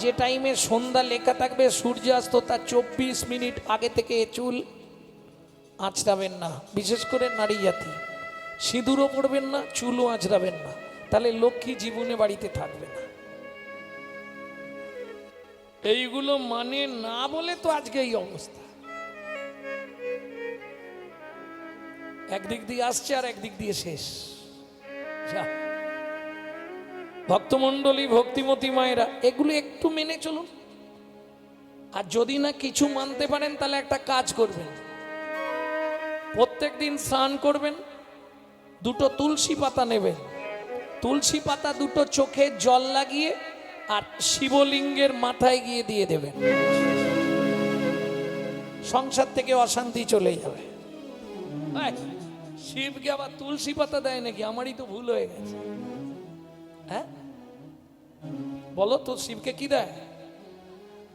যে টাইমে সন্ধ্যা লেখা থাকবে সূর্যাস্ত তার 24 মিনিট আগে থেকে চুল আঁচড়াবেন না, বিশেষ করে নারী জাতি। সিঁদুরও পড়বেন না, চুলও আঁচড়াবেন না, তাহলে লক্ষ্মী জীবনে বাড়িতে থাকবে না। এইগুলো মানে না বলে তো আজকে এই অবস্থা। একদিক দিয়ে আসছে আর একদিক দিয়ে শেষ। ভক্তমণ্ডলী, ভক্তিমতী মায়েরা, এগুলো একটু মেনে চলুন। আর যদি না কিছু মানতে পারেন তাহলে একটা কাজ করবেন, প্রত্যেক দিন স্নান করবেন, দুটো তুলসী পাতা নেবেন, তুলসী পাতা দুটো চোখে জল লাগিয়ে আর শিবলিঙ্গের মাথায় গিয়ে দিয়ে দেবেন, সংসার থেকে অশান্তি চলে যাবে। শিবকে আবার তুলসী পাতা দেয় নাকি? আমারই তো ভুল হয়ে গেছে। হ্যাঁ বলো তো, শিবকে কি দেয়?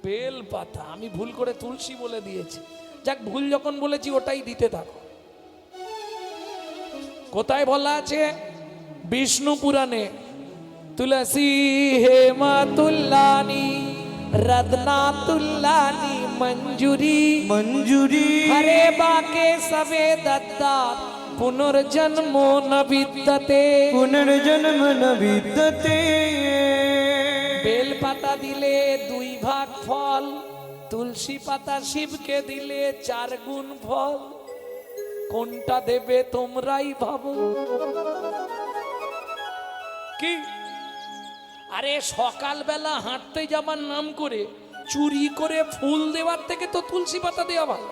বেল পাতা। আমি ভুল করে তুলসী বলে দিয়েছি। যাক, ভুল যখন বলেছি ওটাই দিতে থাকো। কোথায় বলা আছে? বিষ্ণু পুরাণে, তুলসী হেমা তুল্লানি रत्ना तुल्लानी मंजूरी मंजूरी हरे बाके सबे दत्ता पुनर्जन्मो न विद्यते पुनर्जन्म न विद्यते। बेल पाता दिले 2 भाग फल, तुलसी पाता शिव के दिले 4 गुण फल। कोनटा देबे तोमराई भाबो। की আরে সকালবেলা হাঁটতে যাবার নাম করে চুরি করে ফুল দেওয়ার থেকে তো তুলসী পাতা দেওয়া ভালো।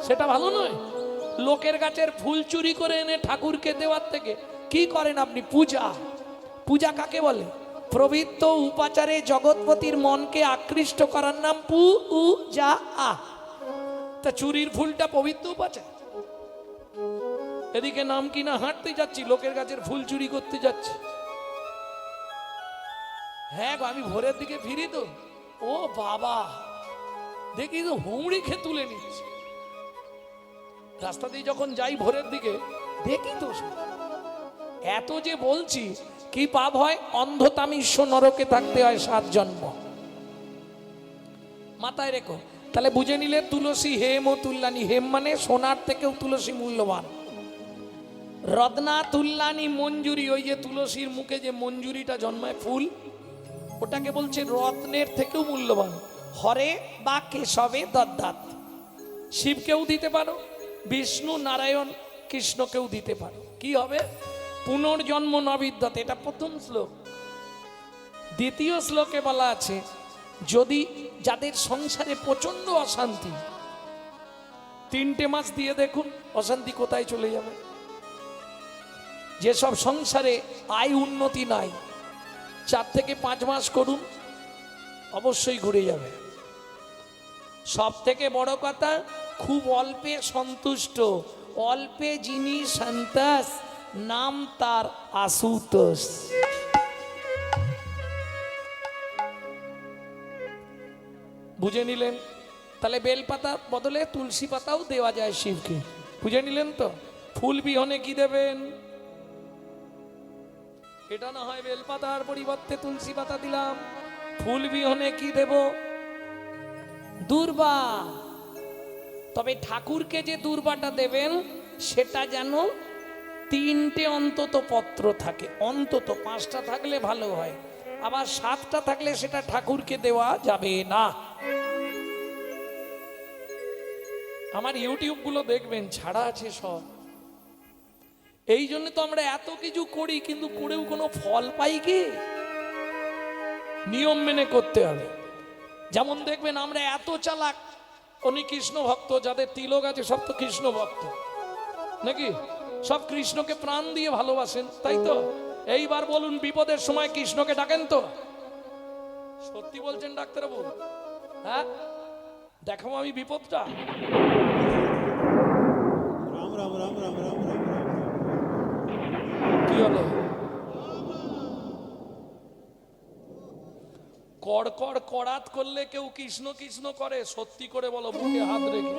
সেটা ভালো নয়? লোকের গাছের ফুল চুরি করে এনে ঠাকুরকে দেওয়ার থেকে কি করেন আপনি? পূজা। পূজা কাকে বলে? প্রবৃত্ত উপাচারে জগৎপতির মনকে আকৃষ্ট করার নাম পূজা। তা চুরির ফুলটা পবিত্র উপাচার। এদিকে নাম কিনা হাঁটতে যাচ্ছি, লোকের গাছের ফুল চুরি করতে যাচ্ছি। হ্যাঁ গো, আমি ভোরের দিকে ফিরি তো, ও বাবা, দেখি তো হুমড়ি খেয়ে তুলে নিচ্ছে। রাস্তা দিয়ে যখন যাই ভোরের দিকে দেখি তো, এত যে বলছি কি পাপ হয়? অন্ধতামিষ্য নরকে থাকতে হয় 7 জন্ম। মাথায় রেখো। তাহলে বুঝে নিলে তুলসী হেম ও তুল্লানি। হেম মানে সোনার থেকেও তুলসী মূল্যবান। রত্না তুল্লানি মঞ্জুরি, ওই যে তুলসীর মুখে যে মঞ্জুরিটা জন্মায় ফুল, ওটাকে বলছে রত্নের থেকেও মূল্যবান। হরে বা কেশবে দদ্দাত। শিবকেও দিতে পারো, বিষ্ণু নারায়ণ কৃষ্ণকেও দিতে পারো। কি হবে? পুনর্জন্ম ন বিদ্যতে। এটা প্রথম শ্লোক। দ্বিতীয় শ্লোকে বলা আছে, যদি যাদের সংসারে প্রচন্ড অশান্তি, 3টে মাস দিয়ে দেখুন অশান্তি কোথায় চলে যাবে। যেসব সংসারে আয় উন্নতি নাই, 4 থেকে 5 মাস করুন, অবশ্যই ঘুরে যাবে। সব থেকে বড় কথা, খুব অল্পে সন্তুষ্ট, অল্পে যিনি সন্তোষ, নাম তার আশুতোষ। বুঝে নিলেন? তাহলে বেলপাতা বদলে তুলসী পাতাও দেওয়া যায় শিবকে। বুঝে নিলেন তো? ফুল বিহনে কি দেবেন? এটা না হয় বেলপাতার পরিবর্তে তুলসী পাতা দিলাম, ফুল বিহনে কি দেব? দূর্বা। তবে ঠাকুরকে যে দূর্বাটা দেবেন সেটা যেন 3টে অন্তত পত্র থাকে। অন্তত 5টা থাকলে ভালো হয়, আবার 7টা থাকলে সেটা ঠাকুরকে দেওয়া যাবে না। আমার ইউটিউব গুলো দেখবেন, ছাড়া আছে সব। এই জন্য তো আমরা এত কিছু করি, কিন্তু করেও কোনো ফল পাই কি? নিয়ম মেনে করতে হবে। যেমন দেখবেন আমরা এত চালাক, উনি কৃষ্ণ ভক্ত, যাদের তিলক আছে সব তো কৃষ্ণ ভক্ত নাকি? সব কৃষ্ণকে প্রাণ দিয়ে ভালোবাসেন, তাই তো? এইবার বলুন, বিপদের সময় কৃষ্ণকে ডাকেন তো? সত্যি বলছেন ডাক্তারবাবু? হ্যাঁ, দেখাবো আমি বিপদটা। राम राम राम राम राम राम কি হলো? কড়কড় কড়াত করলে কেউ কৃষ্ণ কৃষ্ণ করে? সত্যি করে বলো, বুকে হাত রেখে।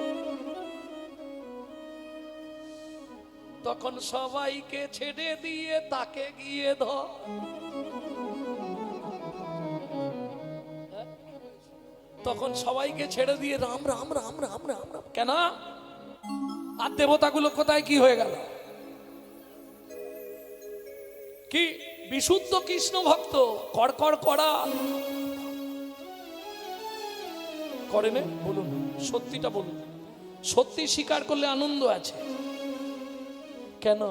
তখন সবাইকে ছেড়ে দিয়ে তাকে গিয়ে ধর। তখন সবাইকে ছেড়ে দিয়ে রাম রাম রাম রাম রাম রাম কেন? আর দেবতাগুলো কোথায় কি হয়ে গেল? কি বিশুদ্ধ কৃষ্ণ ভক্ত কড়কড় করা করে না? বলুন সত্যিটা বলুন, সত্যি স্বীকার করলে আনন্দ আছে। কেন?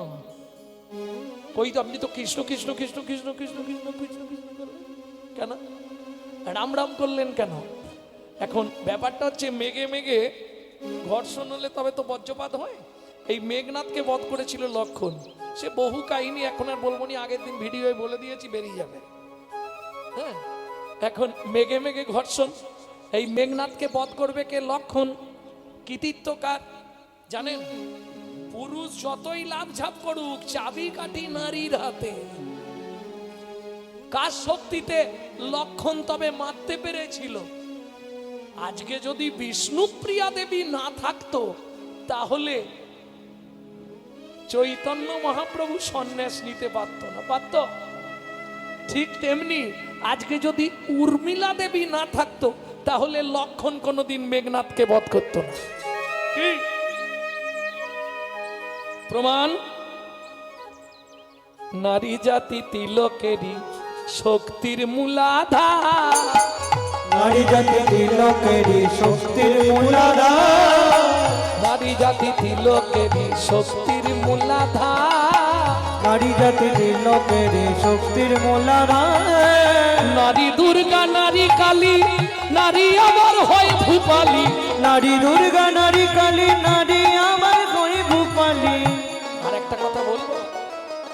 কই তো আপনি তো কৃষ্ণ কৃষ্ণ কৃষ্ণ কৃষ্ণ কৃষ্ণ কৃষ্ণ কৃষ্ণ কৃষ্ণ করলেন কেন? রাম রাম করলেন কেন? এখন ব্যাপারটা হচ্ছে মেঘে মেঘে ঘর্ষণ হলে তবে তো বজ্রপাত হয়। এই মেঘনাথকে বধ করেছিল লক্ষণ। সে বহু কাহিনী এখন আর বলবো না, আগের দিন ভিডিওয়ে বলে দিয়েছি, বেরিয়ে যাবে। হ্যাঁ, এখন মেঘে মেঘে ঘর্ষণ, এই মেঘনাথকে বধ করবে কে? লক্ষণ। কৃতিত্ব কার জানেন? পুরুষ যতই লাভ ঝাপ করুক, চাবি কাঠি নারীর হাতে। কার শক্তিতে? লক্ষণ তবে মারতে পেরেছিল। আজকে যদি বিষ্ণুপ্রিয়া দেবী না থাকতো তাহলে চৈতন্য মহাপ্রভু সন্ন্যাস নিতে পারত না, পারত? ঠিক তেমনি আজকে যদি উর্মিলা দেবী না থাকতো তাহলে লক্ষণ কোনোদিন মেঘনাথকে বধ করতো না। কি প্রমাণ? নারী জাতি তিলকেরই শক্তির মূলাধার। নারী জাতি তিলকেরই শক্তির মূলাধার। নারী জাতি তিলকেরই শক্তির মূলাধার। নারী জাতি তিলকেরই শক্তির মূলাধার। নারী দুর্গা, নারী কালী, নারী আবার হয় ভূপালী। নারী দুর্গা, নারী কালী, নারী আমার হয় ভূপালী। আর একটা কথা বলবো,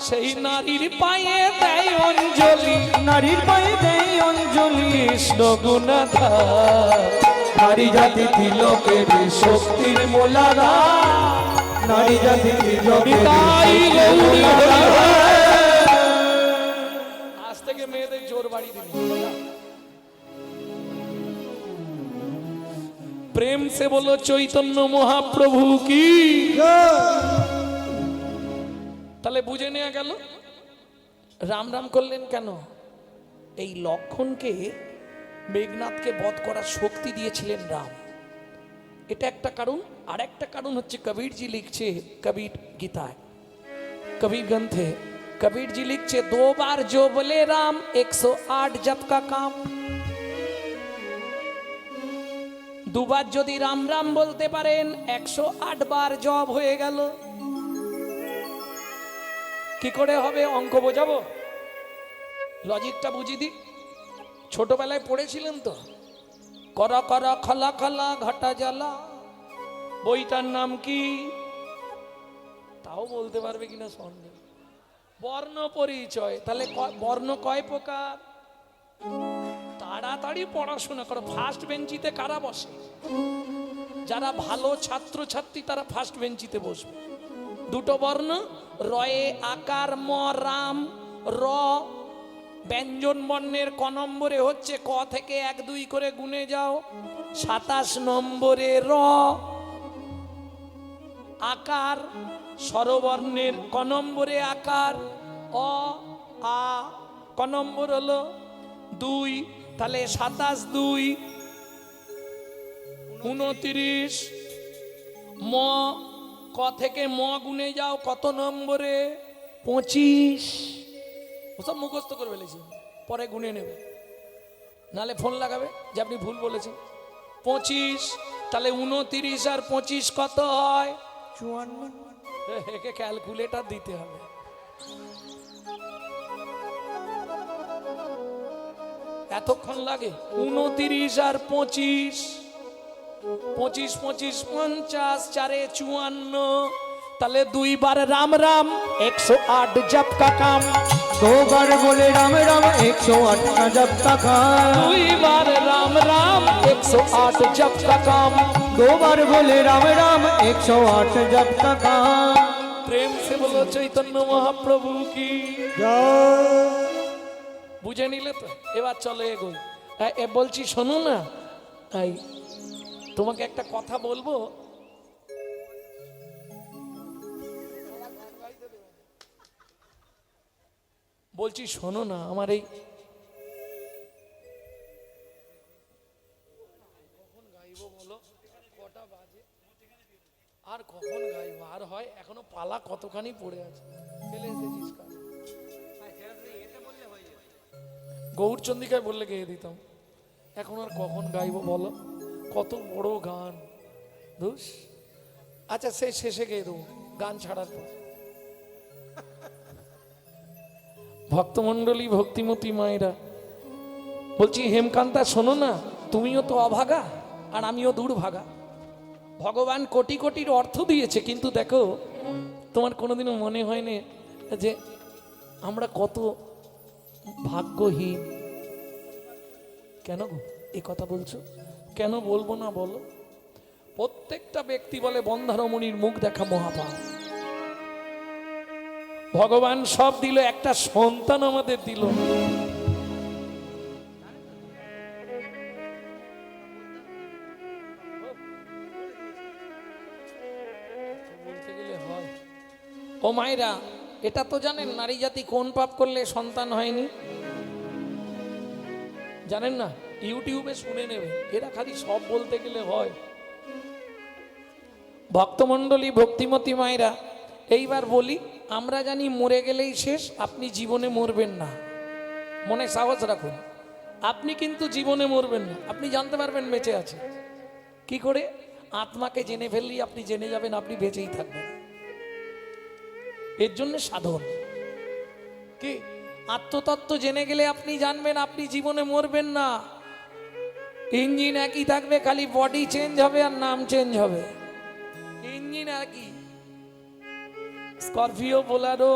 সেই নারীর পায়ে দেয় অঞ্জলি। নারীর পায়ে দেয় অঞ্জলি কৃষ্ণ গুণাধার। নারী জাতি তিলকেরই শক্তির মূলাধার। নারী জাতি তিলকেরই নিতাই শক্তির গৌরী মূলাধার। আজ থেকে মেয়েদের জোর বাড়ি দিন। প্রেম সে বলো চৈতন্য মহাপ্রভু কি। তাহলে বুঝে নেওয়া গেল রাম রাম করলেন কেন? এই লক্ষণকে, মেঘনাথকে বধ করার শক্তি দিয়েছিলেন রাম, এটা একটা কারণ। আর একটা কারণ হচ্ছে কবীরজি লিখছে কবীর গীতায়, कबीर ग्रंथ है, कबीर जी लिखছে 2 बार जो बोले राम 108 जप का काम। 2 বার যদি রাম রাম বলতে পারেন 108 বার জপ হয়ে গেল। কি করে হবে? অঙ্ক বোঝাবো, লজিকটা বুঝিয়ে দিই। ছোটবেলায় পড়েছিলেন তো, করা করা খলা খলা ঘটা জ্বালা, বইটার নাম কি? তাও বলতে পারবে কিনা সন্দেহ। বর্ণ পরিচয়। তাহলে বর্ণ কয় প্রকার? তাড়াতাড়ি পড়াশোনা করো। ফার্স্ট বেঞ্চিতে কারা বসে? যারা ভালো ছাত্র ছাত্রী তারা ফার্স্ট বেঞ্চিতে বসবে। 2টো বর্ণ, রয়ে আকার ম রাম। র ব্যঞ্জন বর্ণের ক নম্বরে হচ্ছে? ক থেকে 1 2 করে গুনে যাও, 27 নম্বরে র। আকার স্বরবর্ণের ক নম্বরে আকার? অ আ। ক নম্বর হলো 2। তাহলে 27 2 29। ম ক থেকে ম গুনে যাও, কত নম্বরে? 25। ওসব মুখস্থ করে ফেলেছি, পরে গুনে নেবে, নালে ফোন লাগাবে যে আপনি ভুল বলেছেন। 25। তাহলে 29 আর 25 কত হয়? 54। একে ক্যালকুলেটর দিতে হবে। এতক্ষণ লাগে? 29 আর 25, 25 25 50, 4 54। তাহলে 2 বার রাम राम 108 जप का काम। 2 बार बोले राम राम 108 का जप का काम। 2 बार राम राम 108 जप का काम। 2 बार बोले राम राम 108 जप का काम। प्रेम से बोलो चैतन्य महाप्रभु की जय। বুঝে নিলে তো? এবার চলো এগোই। বলছি শোনো না, এই তোমাকে একটা কথা বলবো। বলছি শোনো না, আমার এই কখন গাইবো বলো, কটা বাজে আর কখন গাইবো? আর হয় এখনো পালা কতখানি পড়ে আছে। ফেলে এসেছিস কাজ। গৌরচন্দিকায় বললে গেয়ে দিতাম। এখন আর কখন গাইবো বলো, কত বড় গান। ধুস, আচ্ছা সে শেষে গেয়ে দেবো গান ছাড়ার পর। ভক্তমণ্ডলী, ভক্তিমতী মায়েরা, বলছি হেমকান্তা শোনো না, তুমিও তো অভাগা আর আমিও দুর্ভাগা। ভগবান কোটি কোটির অর্থ দিয়েছে, কিন্তু দেখো তোমার কোনোদিনও মনে হয়নি যে আমরা কত ভাগ্যহীন? কেন গো এই কথা বলছো? কেন বলবো না বলো? প্রত্যেকটা ব্যক্তি বলে বন্ধারমণির মুখ দেখা মহাপাপ। ভগবান সব দিল, একটা সন্তান আমাদের দিল। বলতে গেলে হয়। ও মায়েরা, এটা তো জানেন নারী জাতি কোন পাপ করলে সন্তান হয়নি? জানেন না? ইউটিউবে শুনে নেবে, এরা খালি সব বলতে গেলে হয়। ভক্তমণ্ডলী, ভক্তিমতী মায়েরা, এইবার বলি, আমরা জানি মরে গেলেই শেষ, আপনি জীবনে মরবেন না। মনে সাহস রাখুন, আপনি কিন্তু জীবনে মরবেন না। আপনি জানতে পারবেন বেঁচে আছে কি করে? আত্মাকে জেনে ফেললেই আপনি জেনে যাবেন আপনি বেঁচেই থাকবেন। এর জন্য সাধন কি? আত্মতত্ত্ব জেনে গেলে আপনি জানবেন আপনি জীবনে মরবেন না। ইঞ্জিন একই থাকবে, খালি বডি চেঞ্জ হবে আর নাম চেঞ্জ হবে। ইঞ্জিন একই, স্করপিও, বোলারো,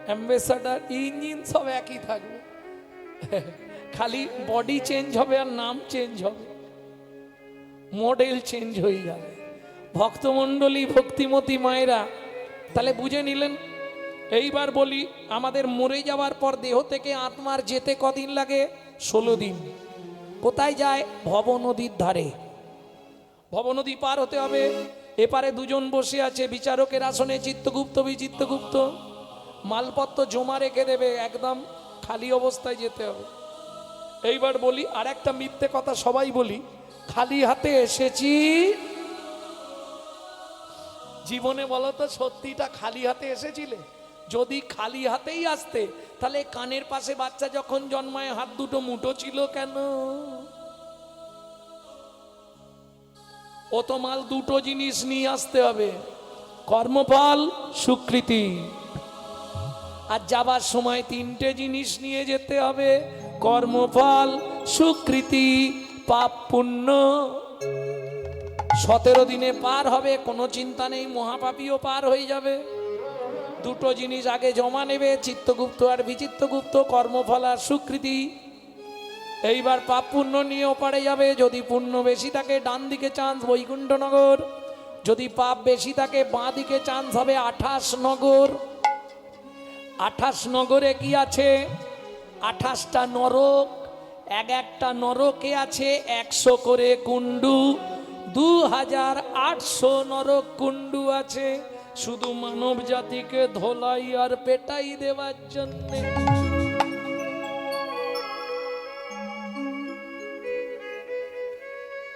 অ্যাম্বাসাডার, ইঞ্জিন সব একই থাকবে, খালি বডি চেঞ্জ হবে আর নাম চেঞ্জ হবে, মডেল চেঞ্জ হয়ে যাবে। ভক্তমণ্ডলী, ভক্তিমতী মায়েরা, তাহলে বুঝে নিলেন। এইবার বলি, আমাদের মরে যাওয়ার পর দেহ থেকে আত্মার যেতে কদিন লাগে? 16 দিন। কোথায় যায়? ভব নদীর ধারে। ভব নদী পার হতে হবে। এপারে দুজন বসে আছে বিচারকের আসনে, চিত্তগুপ্ত, বিচিত্তগুপ্ত। মালপত্র জমা রেখে দেবে, একদম খালি অবস্থায় যেতে হবে। এইবার বলি, আর একটা মিথ্যে কথা সবাই বলি, খালি হাতে এসেছি। জীবনে বলো তো সত্যিটা খালি হাতে এসেছিলে? যদি খালি হাতেই আসতে, তাহলে কানের পাশে বাচ্চা যখন জন্মায় হাত দুটো মুঠো ছিল কেন? ও তো মাল দুটো জিনিস নিয়ে আসতে হবে, কর্মফল, স্বীকৃতি। আর যাবার সময় 3টে জিনিস নিয়ে যেতে হবে, কর্মফল, স্বীকৃতি, পাপ পুণ্য। 17 দিনে পার হবে, কোনো চিন্তা নেই, মহাপাপীও পার হয়ে যাবে। দুটো জিনিস আগে জমা নেবে, চিত্তগুপ্ত আর বিচিত্তগুপ্ত, কর্মফল আর স্বীকৃতি। এইবার পাপ পুণ্য নিয়ে ওপারে যাবে। যদি পুণ্য বেশি থাকে ডান দিকে চান্স বৈকুণ্ঠনগর, যদি পাপ বেশি থাকে বাঁ দিকে চান্স হবে 28 নগর। 28 নগরে কি আছে? 28টা নরক। একটা নরকে আছে 100 করে কুণ্ডু। 2800 নরক কুণ্ডু আছে, শুধু মানব জাতিকে ধোলাই আর পেটাই দেওয়ার জন্য।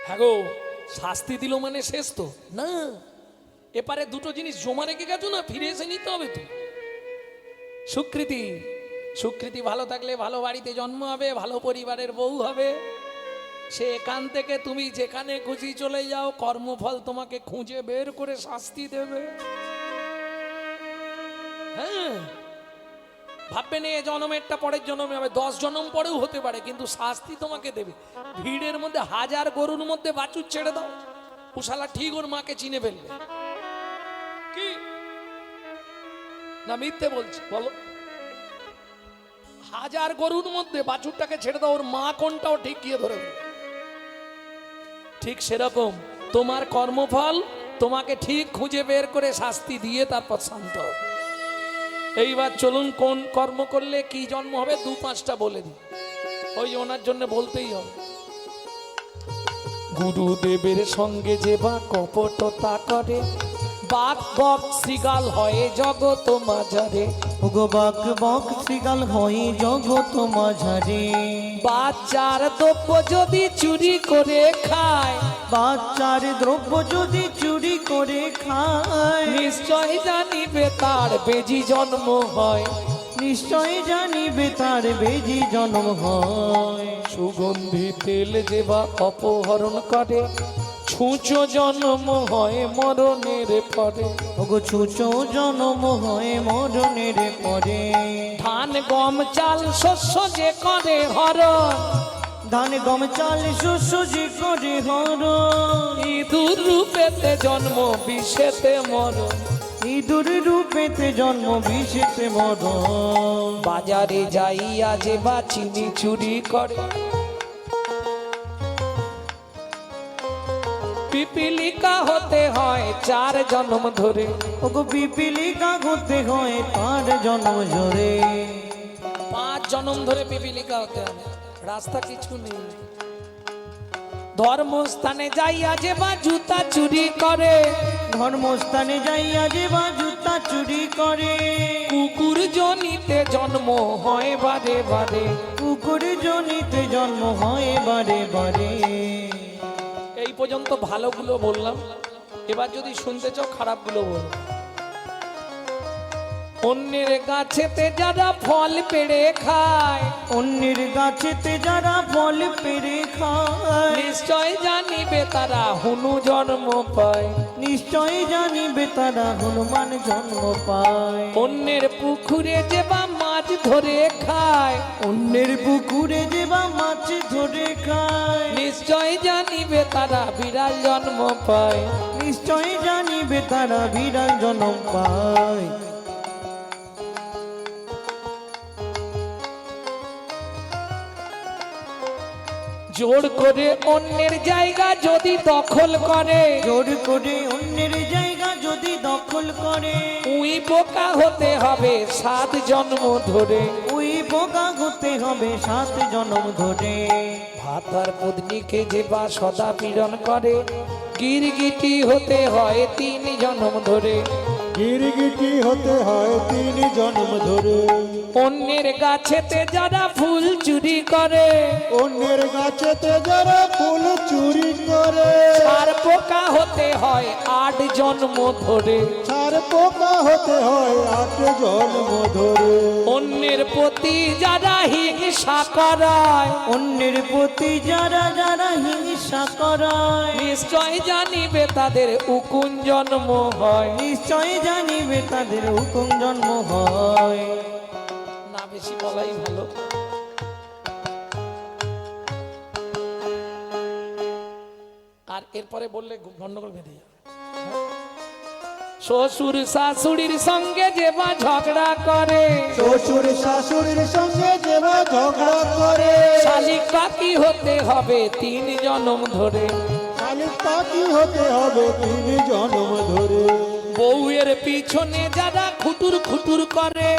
হ্যাঁ গো, শাস্তি দিল মানে শেষ তো না। এপারে দুটো জিনিস জমা রেখে গেছো না, ফিরে এসে নিতে হবে তো। স্বীকৃতি, স্বীকৃতি ভালো থাকলে ভালো বাড়িতে জন্ম হবে, ভালো পরিবারের বউ হবে। সে এখান থেকে তুমি যেখানে খুশি চলে যাও, কর্মফল তোমাকে খুঁজে বের করে শাস্তি দেবে। হ্যাঁ, ভাববেন এ জন্মেরটা পরের জন্মে হবে, 10 জন্ম পরেও হতে পারে, কিন্তু শাস্তি তোমাকে দেবে। ভিড়ের মধ্যে 1000 গরুর মধ্যে বাছুর ছেড়ে দাও, উশালা ঠিক ওর মাকে চিনে ফেলবে। কি না মিথ্যে বলছি বলো? 1000 গরুর মধ্যে বাছুরটাকে ছেড়ে দাও, ওর মা কোনটাও ঠিক গিয়ে ধরে ফেলবে। ঠিক সেরকম তোমার কর্মফল তোমাকে ঠিক খুঁজে বের করে শাস্তি দিয়ে তারপর শান্ত হবে। এইবার চলুন, কোন কর্ম করলে কি জন্ম হবে 2-5টা বলে দিই, ওই ওনার জন্য বলতেই হবে। গুরুদেবের সঙ্গে যে বা কপটতা করে, বাঘ বক শ্রীগাল হয় জগত মাঝারে, ওগো বাক বক শ্রীগাল হয় জগত মাঝারে। বাচ্চার দ্রব্য যদি চুরি করে খায়, বাচ্চার দ্রব্য যদি চুরি করে খায়, নিশ্চয় জানিবে তার বেজি জন্ম হয়। নিশ্চয় জানিবে তার বেজি জন্ম হয়। সুগন্ধি তেল যে বা অপহরণ করে, ছুঁচো জন্ম হয় মরণের পরে। ওগো ছুঁচো জন্ম হয় মরণের পরে। ধান গম চাল শস্য যে করে হরণ, ধান গম চাল শস্য যে করে হরণ, ইঁদুর রূপেতে জন্ম বিষেতে মরণ। ইঁদুর রূপেতে জন্ম বিষেতে মরণ। বাজারে যাইয়া যে বা চিনি চুরি করে, পিপিলিকা হতে হয় 4 জন্ম ধরে। ওগো পিপিলিকা হতে হয় তার জন্ম ধরে। 5 জন্ম ধরে পিপিলিকা হতে হবে, রাস্তা কিছু নেই। ধর্মস্থানে যাইয়া যে বা জুতা চুরি করে, ধর্মস্থানে যাইয়া যে বা জুতা চুরি করে। কুকুর জনিতে জন্ম হয় বারে বারে। কুকুর জনিতে জন্ম হয় বারে বারে। এই পর্যন্ত ভালোগুলো বললাম, এবার যদি শুনতে চাও খারাপগুলো বল। অন্যের গাছেতে যারা ফল পেড়ে খায়, অন্যের গাছেতে যারা ফল পেড়ে খায়, নিশ্চয় জানিবে তারা হুনু জন্ম পায়। নিশ্চয় জানিবে তারা হনুমান জন্ম পায়। অন্যের পুকুরে যে বা মাছ ধরে খায়, অন্যের পুকুরে যে বা মাছ ধরে খায়, নিশ্চয় জানিবে তারা বিড়াল জন্ম পায়। নিশ্চয় জানিবে তারা বিড়াল জন্ম পায়। জোর করে অন্যের জায়গা যদি দখল করে, জোর করে অন্যের জায়গা যদি দখল করে, উই বোকা হতে হবে 7 জন্ম ধরে। ওই বোকা হতে হবে 7 জন্ম ধরে। ভাতার পত্নীকে যে বা সদা পীড়ন করে, গিরগিটি হতে হয় 3 জন্ম ধরে। গিরগিটি হতে হয় 3 জন্ম ধরে। অন্যের গাছেতে যারা ফুল চুরি করে, অন্যের গাছেতে যারা ফুল চুরি করে, আর পোকা হতে হয় 8 জন্ম ধরে। ছাড় পোকা হতে হয় 8 জন্ম ধরে। অন্যের প্রতি যারা হিংসা করায়, অন্যের প্রতি যারা যারা হিংসা করায়, নিশ্চয় জানিবে তাদের উকুন জন্ম হয়। নিশ্চয় জানিবে তাদের হুকুম জন্ম হয়। না বেশি বলাই ভালো। আর এরপরে বললে গন্ডগোল বেঁধে যাবে। শ্বশুর শাশুড়ির সঙ্গে যে বা ঝগড়া করে, শ্বশুর শাশুড়ির সঙ্গে যেবা ঝগড়া করে, শালিক পাখি হতে হবে 3 জন্ম ধরে। শালিক পাখি হতে হবে 3 জন্ম ধরে। বউয়ের পিছনে যারা খুটুর খুটুর করে,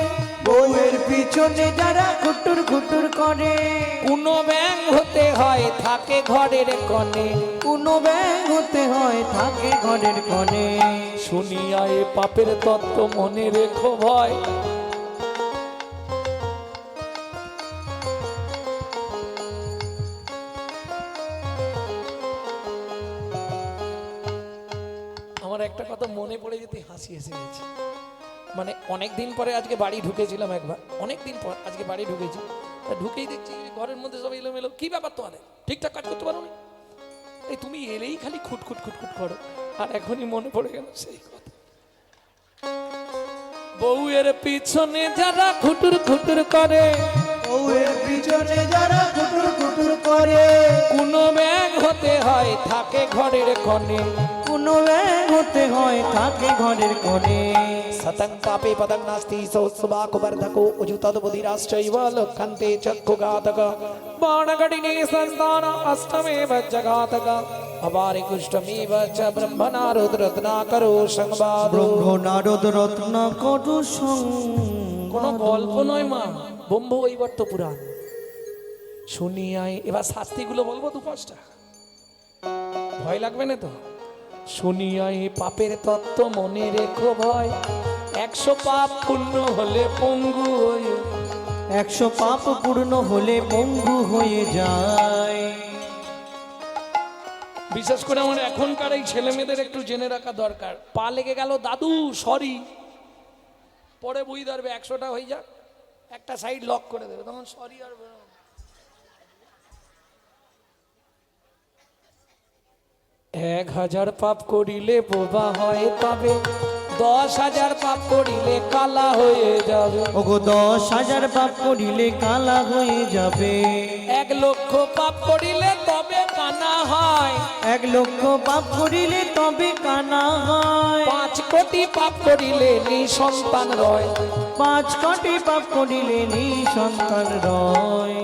বউয়ের পিছনে যারা খুটুর খুটুর করে, কোন ব্যাং হতে হয় থাকে ঘরের কোণে। কোনো ব্যাং হতে হয় থাকে ঘরের কোণে। শুনিয়া এ পাপের তত্ত্ব মনে রেখো ভয়, আমার একটা কথা মনে পড়ে যেতে হাসি এসে গেছে। মানে অনেক দিন পরে আজকে বাড়ি ঢুকেছিলাম একবার, অনেক দিন পর আজকে বাড়ি ঢুকেছি। তা ঢুকেই দেখছি ঘরের মধ্যে সব এলোমেলো। কি ব্যাপার তোমাদের, ঠিকঠাক কাজ করতে পারো না? এই তুমি এলেই খালি খুটখুট খুটখুট করো। আর এখনই মনে পড়ে গেল সেই কথা। বউয়ের পিছনে যারা খুটুর খুটুর করে, বউয়ের পিছনে যারা খুটুর খুটুর করে, কোন ব্যাগ হতে হয় থাকে ঘরের কোণে। কোনো ব্যাং হতে হয় থাকে ঘরের কোণে। সতং পাপে পদং নাস্তি সৌসুবাকো বর্ধকো উজুতদ বুধিরাশ্চৈব লক্ষন্তে চক্ষুঘাতক বাণগডিনে সন্তান অষ্টমেব জঘাতক अवारे कुष्ठमेव च ब्रह्मनारद रत्नाकरो संवाद। ব্রহ্ম নারদ রত্ন কটু কোনো গল্প নয় মা, ব্রহ্ম বৈবর্ত পুরাণ। শুনিয়াই এবার শাস্তিগুলো বলবো 2-5টা, ভয় লাগবে না তো? শুনিয়া এই পাপের তত্ত্ব মনে রেখো ভয়, 100 পাপ পূর্ণ হলে পঙ্গু হয়ে, 100 পাপ পূর্ণ হলে পঙ্গু হয়ে যায়। বিশেষ করে আমার এখনকার এই ছেলে মেয়েদের একটু জেনে রাখা দরকার। পা লেগে গেল, দাদু সরি, পরে বুঝ ধরবে 100টা হয়ে যাক, একটা সাইড লক করে দেবে, তখন সরি আর বলবে না। 1000 পাপ করিলে বোবা হয় তবে, 10,000 পাপ করিলে কালা হয়ে যাবে। ওগো 10,000 পাপ করিলে কালা হয়ে যাবে। 1 লক্ষ পাপ করিলে তবে কানা হয়, 1 লক্ষ পাপ করিলে তবে কানা হয়। 5 কোটি পাপ করিলে নিঃসন্তান রয়। 5 কোটি পাপ করিলে নিঃসন্তান রয়।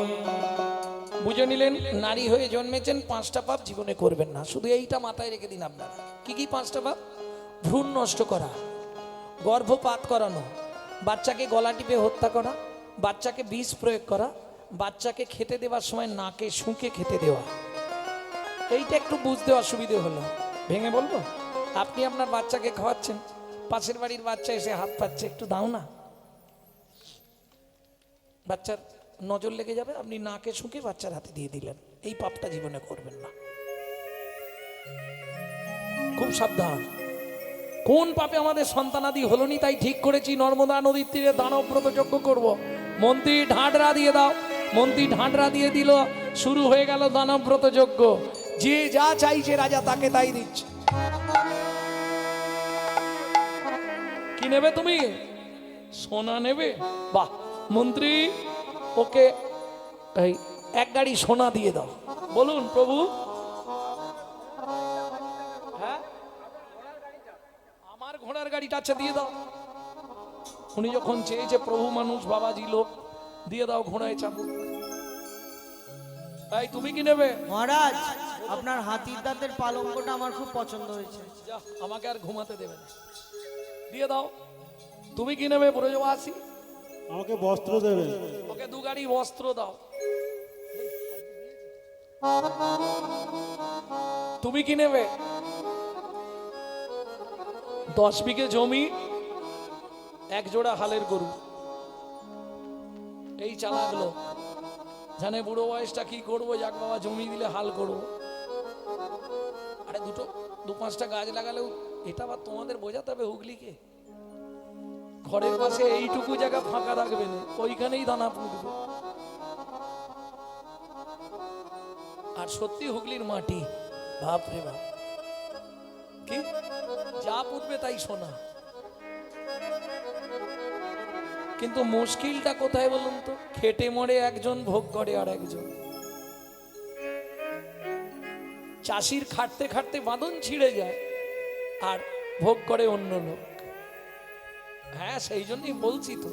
বুঝে নিলেন, নারী হয়ে জন্মেছেন, 5টা পাপ জীবনে করবেন না। শুধু এইটা মাথায় রেখে দিন আপনারা। কি কি 5টা পাপ? ভ্রূণ নষ্ট করা, গর্ভপাত করানো, বাচ্চাকে গলা টিপে হত্যা করা, বাচ্চাকে বিষ প্রয়োগ করা, বাচ্চাকে খেতে দেওয়ার সময় নাকে শুঁকে খেতে দেওয়া। এইটা একটু বুঝতে অসুবিধে হলো, ভেঙে বলবো। আপনি আপনার বাচ্চাকে খাওয়াচ্ছেন, পাশের বাড়ির বাচ্চা এসে হাত পাচ্ছে, একটু দাও না, বাচ্চার নজর লেগে যাবে, আপনি নাকে শুঁকে বাচ্চার হাতে দিয়ে দিলেন। এই পাপটা জীবনে করবেন না, খুব সাবধান। কোন পাপে আমাদের সন্তানাদি হলনি, তাই ঠিক করেছি নর্মদা নদীর তীরে দানব্রত যজ্ঞ করব। মন্ত্রী ঢাঁডরা দিয়ে দাও, মন্ত্রী ঢাঁডরা দিয়ে দিল, শুরু হয়ে গেল দানব্রত যজ্ঞ। যে যা চাইছে রাজা তাকে তাই দিচ্ছে। কি নেবে তুমি? সোনা নেবে? বাহ, মন্ত্রী ওকে এই 1 গাড়ি সোনা দিয়ে দাও। বলুন প্রভু। হ্যাঁ, আমার ঘোড়ার গাড়িটা আছে, দিয়ে দাও। উনি যখন চেয়েছে, প্রভু মানুষ, বাবাজি লোক, দিয়ে দাও, ঘোড়ায় চাপো। এই তুমি কি নেবে? মহারাজ, আপনার হাতির দাঁতের পালঙ্কটা আমার খুব পছন্দ হয়েছে। যা, আমাকে আর ঘুমাতে দেবে না, দিয়ে দাও। তুমি কি নেবে ব্রজবাসী? আমাকে বস্ত্র দেবে। ওকে 2 গাড়ি বস্ত্র দাও। তুমি কি নেবে? 10 বিঘে জমি, 1 জোড়া হালের গরু। এই চালাকলো জানে বুড়ো বয়সটা কি করবো, যাক বাবা জমি দিলে হাল করবো। আরে 2-5টা গাছ লাগালেও, এটা আবার তোমাদের বোঝাতে হবে হুগলিকে। ঘরের পাশে এইটুকু জায়গা ফাঁকা রাখবে না, ওইখানেই দানা পুঁতবে। আর সত্যি হুগলির মাটি, বাপ রে বাপ, কি যা পুঁতবে তাই সোনা। কিন্তু মুশকিলটা কোথায় বলুন তো? খেটে মরে একজন, ভোগ করে আর একজন। চাষির খাটতে খাটতে বাঁধন ছিঁড়ে যায়, আর ভোগ করে অন্য লোক। হ্যাঁ, সেই জন্যই বলছি তো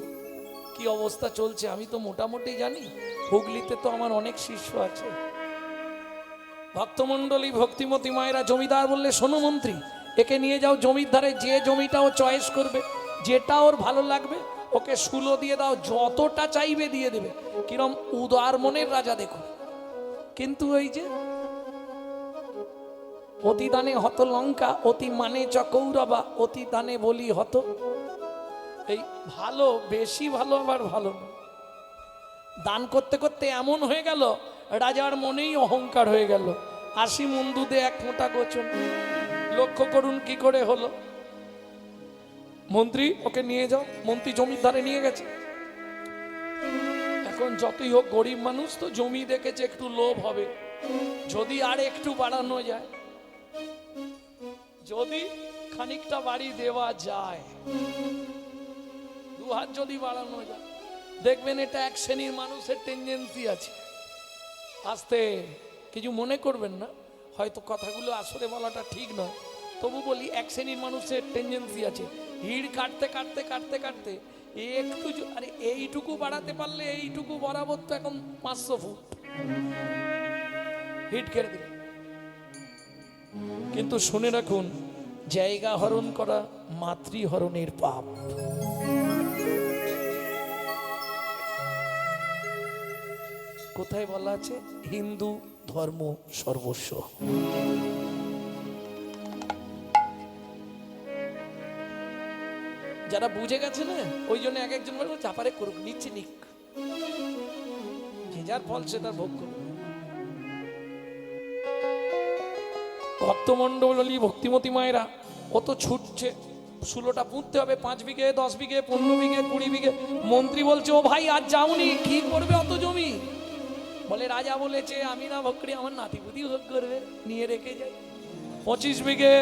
কি অবস্থা চলছে। আমি তো মোটামুটি জানি, হুগলিতে তো আমার অনেক শিষ্য আছে। ভক্তমণ্ডলী, ভক্তিমতী মায়েরা, জমিদার বললে, শোনো মন্ত্রী, একে নিয়ে যাও জমির ধারে, যে জমিটা ও চয়েস করবে, যেটা ওর ভালো লাগবে, ওকে শুলো দিয়ে দাও, যতটা চাইবে দিয়ে দেবে। কিরম উদার মনের রাজা দেখো। কিন্তু ওই যে অতি দানে হত লঙ্কা, অতি মানে চকৌরবা, অতি দানে বলি হত। এই ভালো, বেশি ভালো আবার ভালো না। দান করতে করতে এমন হয়ে গেল, রাজার মনেই অহংকার হয়ে গেল। 80 মণ দুধে 1 মোটা গোচন। লক্ষ্য করুন কি করে হলো। মন্ত্রী ওকে নিয়ে যাও। মন্ত্রী জমির ধারে নিয়ে গেছে। এখন যতই হোক গরিব মানুষ তো, জমি দেখেছে, একটু লোভ হবে, যদি আর একটু বাড়ানো যায়, যদি খানিকটা বাড়ি দেওয়া যায়, 2 হাত যদি বাড়ানো যায়, দেখবেন এটা 1 শ্রেণীর মানুষের টেন্ডেন্সি আছে। আস্তে, কিছু মনে করবেন না, হয়তো কথাগুলো আসলে বলাটা ঠিক নয়, তবু বলি 1 শ্রেণীর মানুষের টেন্ডেন্সি আছে। হিড় কাটতে কাটতে কাটতে কাটতে একটু, আরে এইটুকু বাড়াতে পারলে, এইটুকু বরাবর তো এখন 500 ফুট হিট কেড়ে দিল। কিন্তু শুনে রাখুন, জায়গা হরণ করা মাতৃহরণের পাপ। কোথায় বলা আছে? হিন্দু ধর্ম সর্বস্ব। যারা বুঝে গেছে না ওই জন্য এক একজন বলবো চাপারে করুক, নিচ্ছে নিক, যে যার ফল সে তার ভোগ করবে। ভক্তমণ্ডলী ভক্তিমতী মায়েরা অত ছুটছে, 16টা পুঁততে হবে, 5 বিঘে 10 বিঘে 15 বিঘে 20 বিঘে। মন্ত্রী বলছে ও ভাই আজ যাওনি, কি করবে অত জমি? বলে রাজা বলেছে আমি না ভোগ করি, আমার নাতিপুতি ভোগ করবে, নিয়ে রেখে যাই। 25 বিঘে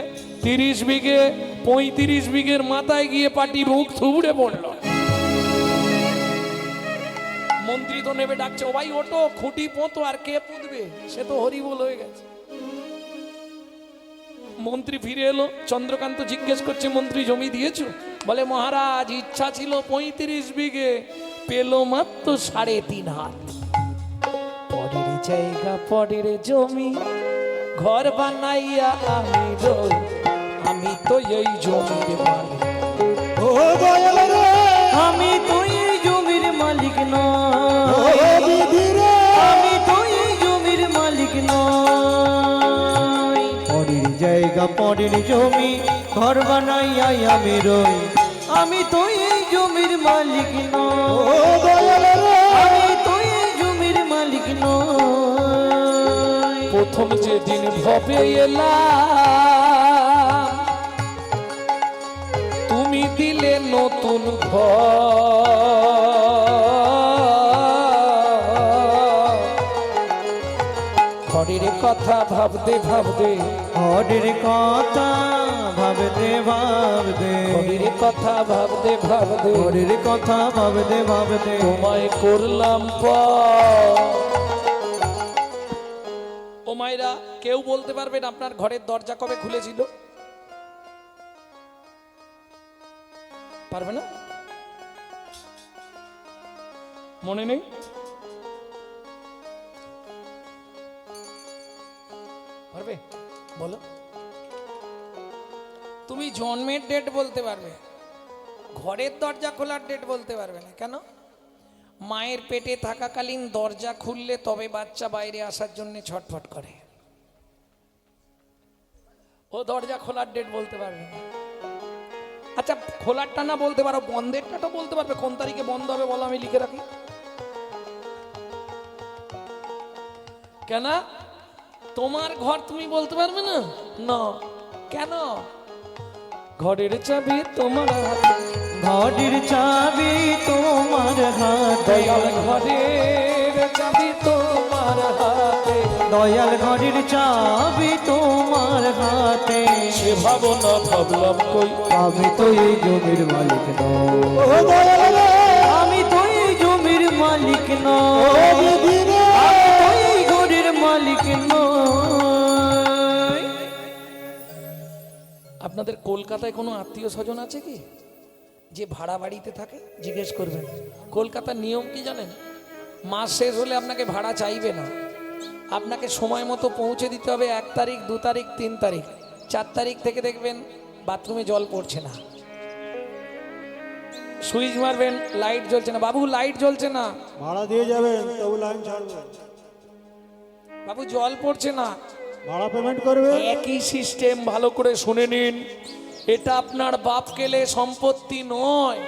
30 বিঘে 35 বিঘের মাথায় গিয়ে পাটি মুখ থুবড়ে পড়লো। মন্ত্রী তো নেবে ডাকছে, ও ভাই ওটো, খুঁটি পোঁতো, আর কে পুঁতবে? সে তো হরিবোল হয়ে গেছে। মন্ত্রী ফিরে এলো, চন্দ্রকান্ত জিজ্ঞেস করছে মন্ত্রী জমি দিয়েছো? বলে মহারাজ ইচ্ছা ছিল 35 বিঘে, পেল মাত্র 3.5 হাত। পরের জায়গা পরের জমি, ঘর বানাইয়া আমি রই, আমি তো এই জমির মালিক। ও দয়াল রে, আমি তো এই জমির মালিক ও নই, বিধি রে, আমি তো এই জমির মালিক নই। পরের জায়গা পরের জমি, ঘর বানাইয়াই আমি রই, আমি তো এই জমির মালিক ও নই, দয়াল রে, আমি তো এই জমির মালিক নই। প্রথম যেদিন ভবে এলাম তুমি দিলে নতুন ঘরের কথা ভাবতে ভাবতে, ঘরের কথা ভাবতে ভাবতে, ঘরের কথা ভাবতে ভাবতে, ঘরের কথা ভাবতে ভাবতে, তোমায় করলাম ও মায়েরা, কেউ বলতে পারবেন আপনার ঘরের দরজা কবে খুলেছিল? পারবে না? মনে নেই? পারবে? বলো। তুমি জন্মের ডেট বলতে পারবে, ঘরের দরজা খোলার ডেট বলতে পারবে না। কেন? মায়ের পেটে থাকাকালীন দরজা খুললে তবে বাচ্চা বাইরে আসার জন্য ছটফট করে, ও দরজা খোলার ডেট বলতে পারবে না। আচ্ছা খোলারটা না বলতে পারো, বন্ধেরটা তো বলতে পারবে, কোন তারিখে বন্ধ হবে বলো, আমি লিখে রাখি। কেন? তোমার ঘর তুমি বলতে পারবে না? না। কেন? ঘরের চাবি তোমার হাতে, ঘরের চাবি তোমার হাতে, দয়াল ঘরের চাবি তোমার হাতে, দয়াল ঘরের চাবি তোমার হাতে। সে ভাবনা ভাবলাম কই, আমি তো এই জমির মালিক নই, ও দয়াল রে, আমি তো এই জমির মালিক ও নই, বিধি রে, আমি তো এই ঘরের মালিক নই। আপনাদের কলকাতায় কোনো আত্মীয় স্বজন আছে কি যে ভাড়া বাড়িতে থাকে? জিজ্ঞেস করবেন। কলকাতার নিয়ম কি জানেন? মাস শেষ হলে আপনাকে ভাড়া চাইবে না, আপনাকে সময় মতো পৌঁছে দিতে হবে। 1 তারিখ 2 তারিখ 3 তারিখ 4 তারিখ থেকে দেখবেন বাথরুমে জল পড়ছে না, সুইচ মারবেন লাইট জ্বলছে না, বাবু লাইট জ্বলছে না, ভাড়া দিয়ে যাবেন তবু লাইন ছাড়বে, বাবু জল পড়ছে না, ভাড়া পেমেন্ট করবে। একই সিস্টেম। ভালো করে শুনে নিন, এটা আপনার বাপ কেলে সম্পত্তি নয়,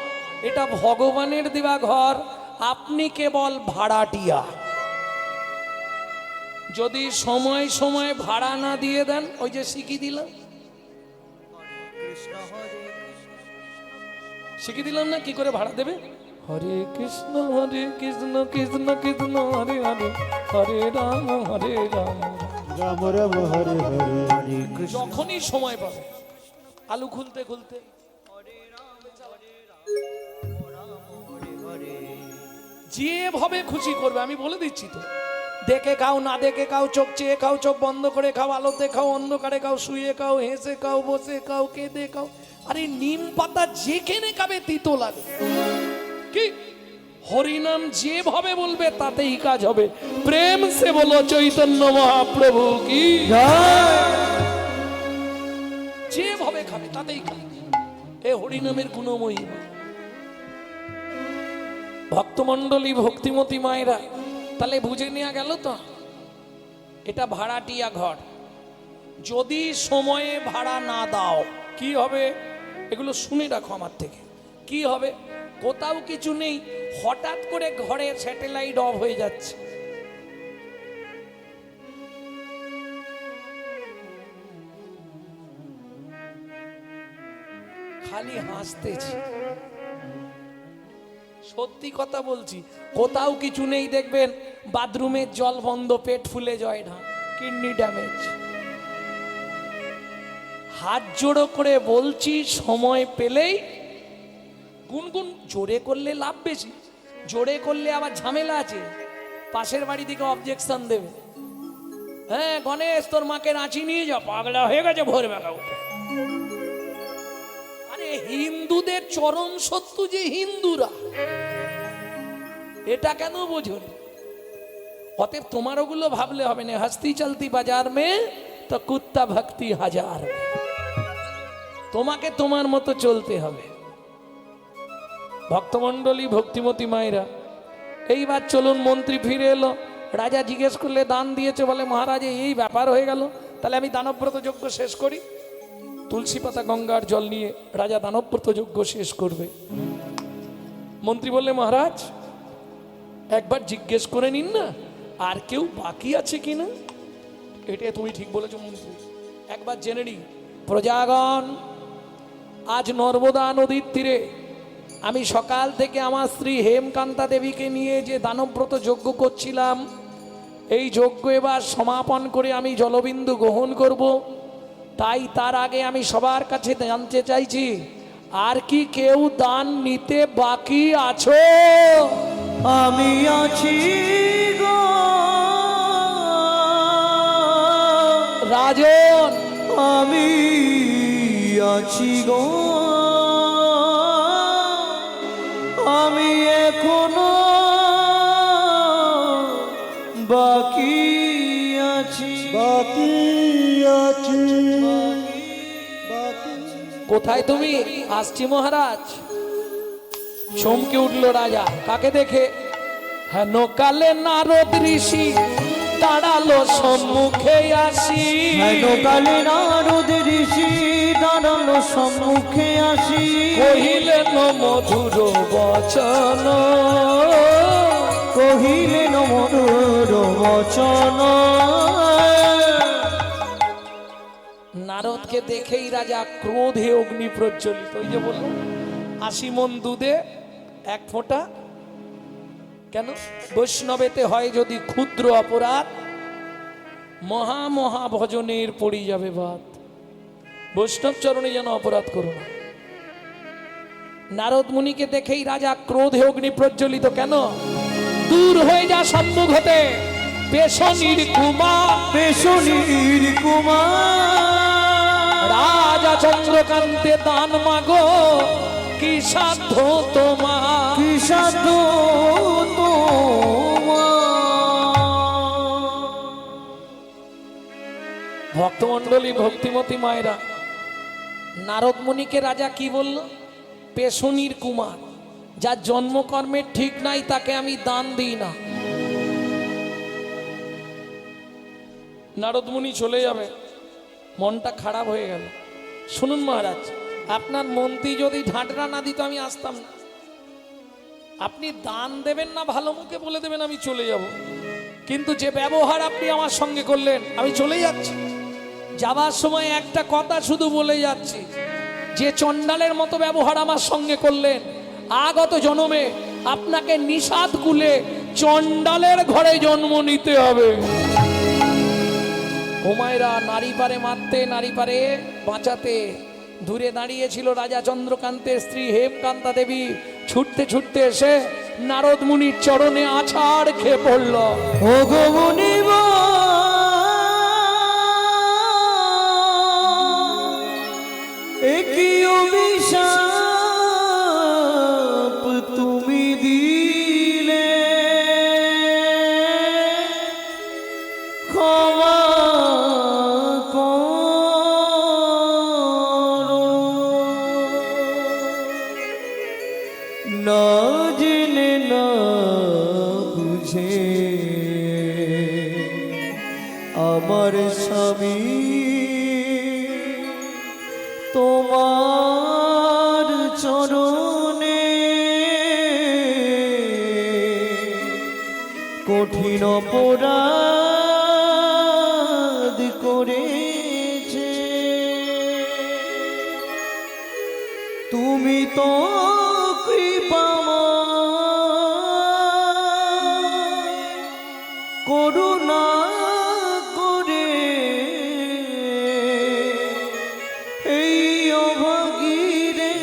এটা ভগবানের দেওয়া ঘর, আপনি কেবল ভাড়াটিয়া। যদি সময় সময় ভাড়া না দিয়ে দেন, ওই যে শিখিয়ে দিলাম, শিখিয়ে দিলাম না কি করে ভাড়া দেবে। হরে কৃষ্ণ কৃষ্ণ কৃষ্ণ হরে হরে, হরে রাম রাম রাম হরে হরে, যখনই সময় পাবে আলু খুলতে খুলতে যেভাবে খুশি করবে, আমি বলে দিচ্ছি তো। দেখে খাও, না দেখে খাও, চোখ চেয়ে খাও, চোখ বন্ধ করে খাও, আলোতে খাও, অন্ধকারে খাও, শুয়ে খাও, হেসে খাও, বসে খাও, কেঁদে খাও। আরে নিম পাতা যেখানে খাবে তিতো লাগে কি? হরিনাম যেভাবে বলবে তাতেই কাজ হবে। প্রেম সে বলো চৈতন্য মহাপ্রভু কি, যেভাবে খাবে তাতেই কাজ। এ হরিনামের গুণময়ী ভক্তমণ্ডলী ভক্তিমতী মায়েরা, তাহলে বুঝে নেওয়া গেল তো এটা ভাড়াটিয়া ঘর। যদি সময়ে ভাড়া না দাও কি হবে, এগুলো শুনে রাখো আমার থেকে। কি হবে? কোথাও কিছু নেই, হঠাৎ করে ঘরে স্যাটেলাইট অফ হয়ে যাচ্ছে। খালি হাসতেছি, সত্যি কথা বলছি। কোথাও কিছু নেই, দেখবেন বাথরুমের জল বন্ধ, পেট ফুলে যায় না, কিডনি ড্যামেজ। হাত জোড়ো করে বলছি, সময় পেলেই গুনগুন, জোরে করলে লাভ বেশি, জোরে করলে আবার ঝামেলা আছে, পাশের বাড়ি থেকে অবজেকশন দেবে। হ্যাঁ গণেশ, তোর মাকে রাঁচি নিয়ে যা, পাগলা হয়ে গেছে ভোরবেলা উঠে। আরে হিন্দুদের চরম শত্রু যে হিন্দুরা, এটা কেন বোঝো? অতএব তোমার ওগুলো ভাবলে হবে না। হস্তি চলতি বাজার মে তো কুত্তা ভক্তি হাজার, তোমাকে তোমার মতো চলতে হবে। ভক্তমণ্ডলী, ভক্তিমতী মায়েরা, এইবার চলুন। মন্ত্রী ফিরে এলো, রাজা জিজ্ঞেস করলে দান দিয়েছে, বলে মহারাজ এই ব্যাপার হয়ে গেল, তাহলে আমি দানব্রত যজ্ঞ শেষ করি। তুলসী পাতা গঙ্গার জল নিয়ে রাজা দানব্রত যজ্ঞ শেষ করবে। মন্ত্রী বললে মহারাজ একবার জিজ্ঞেস করে নিন না, আর কেউ বাকি আছে কিনা। এটা তুমি ঠিক বলেছো মন্ত্রী, একবার জেনে নি। প্রজাগণ, আজ নর্মদা নদীর তীরে আমি সকাল থেকে আমার স্ত্রী হেমকান্তা দেবীকে নিয়ে যে দানব্রত যজ্ঞ করছিলাম, এই যজ্ঞ এবার সমাপন করে আমি জলবিন্দু গ্রহণ করব। তাই তার আগে আমি সবার কাছে জানতে চাইছি, আর কি কেউ দান নিতে বাকি আছো? আমি আছি গো রাজন, আমি আছি গো, আমি এখনো বাকি আছি, বাকি আছি, বাকি। কোথায় তুমি? আসছি মহারাজ। চমকে উঠল রাজা, কাকে দেখে? হেন কালে নারদ ঋষি দাঁড়ালো সম্মুখে আসি। হেন কালে নারদ ঋষি দাঁড়ালো সম্মুখে আসি। কহিলেন মধুর বচন, কহিলেন মধুর বচন। নারদকে দেখেই রাজা ক্রোধে অগ্নি প্রজ্বলিত। ওই যে বলল 80 মণ দুধে 1 ফোঁটা। কেন? বৈষ্ণবেতে হয় যদি ক্ষুদ্র অপরাধ, মহা মহা ভজনের পড়ি যাবে বাদ। বৈষ্ণব চরণে যেন অপরাধ করো না। নারদ মুনিকে দেখেই রাজা ক্রোধে অগ্নি প্রজ্বলিত। কেন? দূর হয়ে যা সম্মুখ হতে, পেশনির কুমার, পেশনির কুমার। রাজা চন্দ্রকান্তে দান মাগো, কি সাধ্য তোমার, কি সাধ্য তোমার। ভক্তমণ্ডলী, ভক্তিমতী মায়েরা, নারদ মুনিকে রাজা কি বলল? পেশনির কুমার, যার জন্মকর্মের ঠিক নাই তাকে আমি দান দিই না। নারদ মুনি চলে যাবে, মনটা খারাপ হয়ে গেল। শুনুন মহারাজ, আপনার মন্ত্রী যদি ঢাঁটরা না দিত আমি আসতাম না। আপনি দান দেবেন না, ভালো মুখে বলে দেবেন আমি চলে যাব, কিন্তু যে ব্যবহার আপনি আমার সঙ্গে করলেন, আমি চলে যাচ্ছি। যাবার সময় একটা কথা শুধু বলে যাচ্ছি, যে চণ্ডালের মতো ব্যবহার আমার সঙ্গে করলেন, আগত জন্মে আপনাকে নিষাদ কুলে চণ্ডালের ঘরে জন্ম নিতে হবে। হুমায়রা নারী পারে মারতে, নারী পারে বাঁচাতে। দূরে দাঁড়িয়েছিল রাজা চন্দ্রকান্তের স্ত্রী হেমকান্তা দেবী। ছুটতে ছুটতে এসে নারদ মুনির চরণে আছাড় খেয়ে পড়ল। ও গো মুনিব, কি অভিশাপ তুমি দিলে, ক্ষমা করো। না জেনে না বুঝে আমার স্বামী তোমার চরণে কঠিন অপরাধ করেছে, তুমি তো কৃপাময়, করুণা করে এই অভাগীরে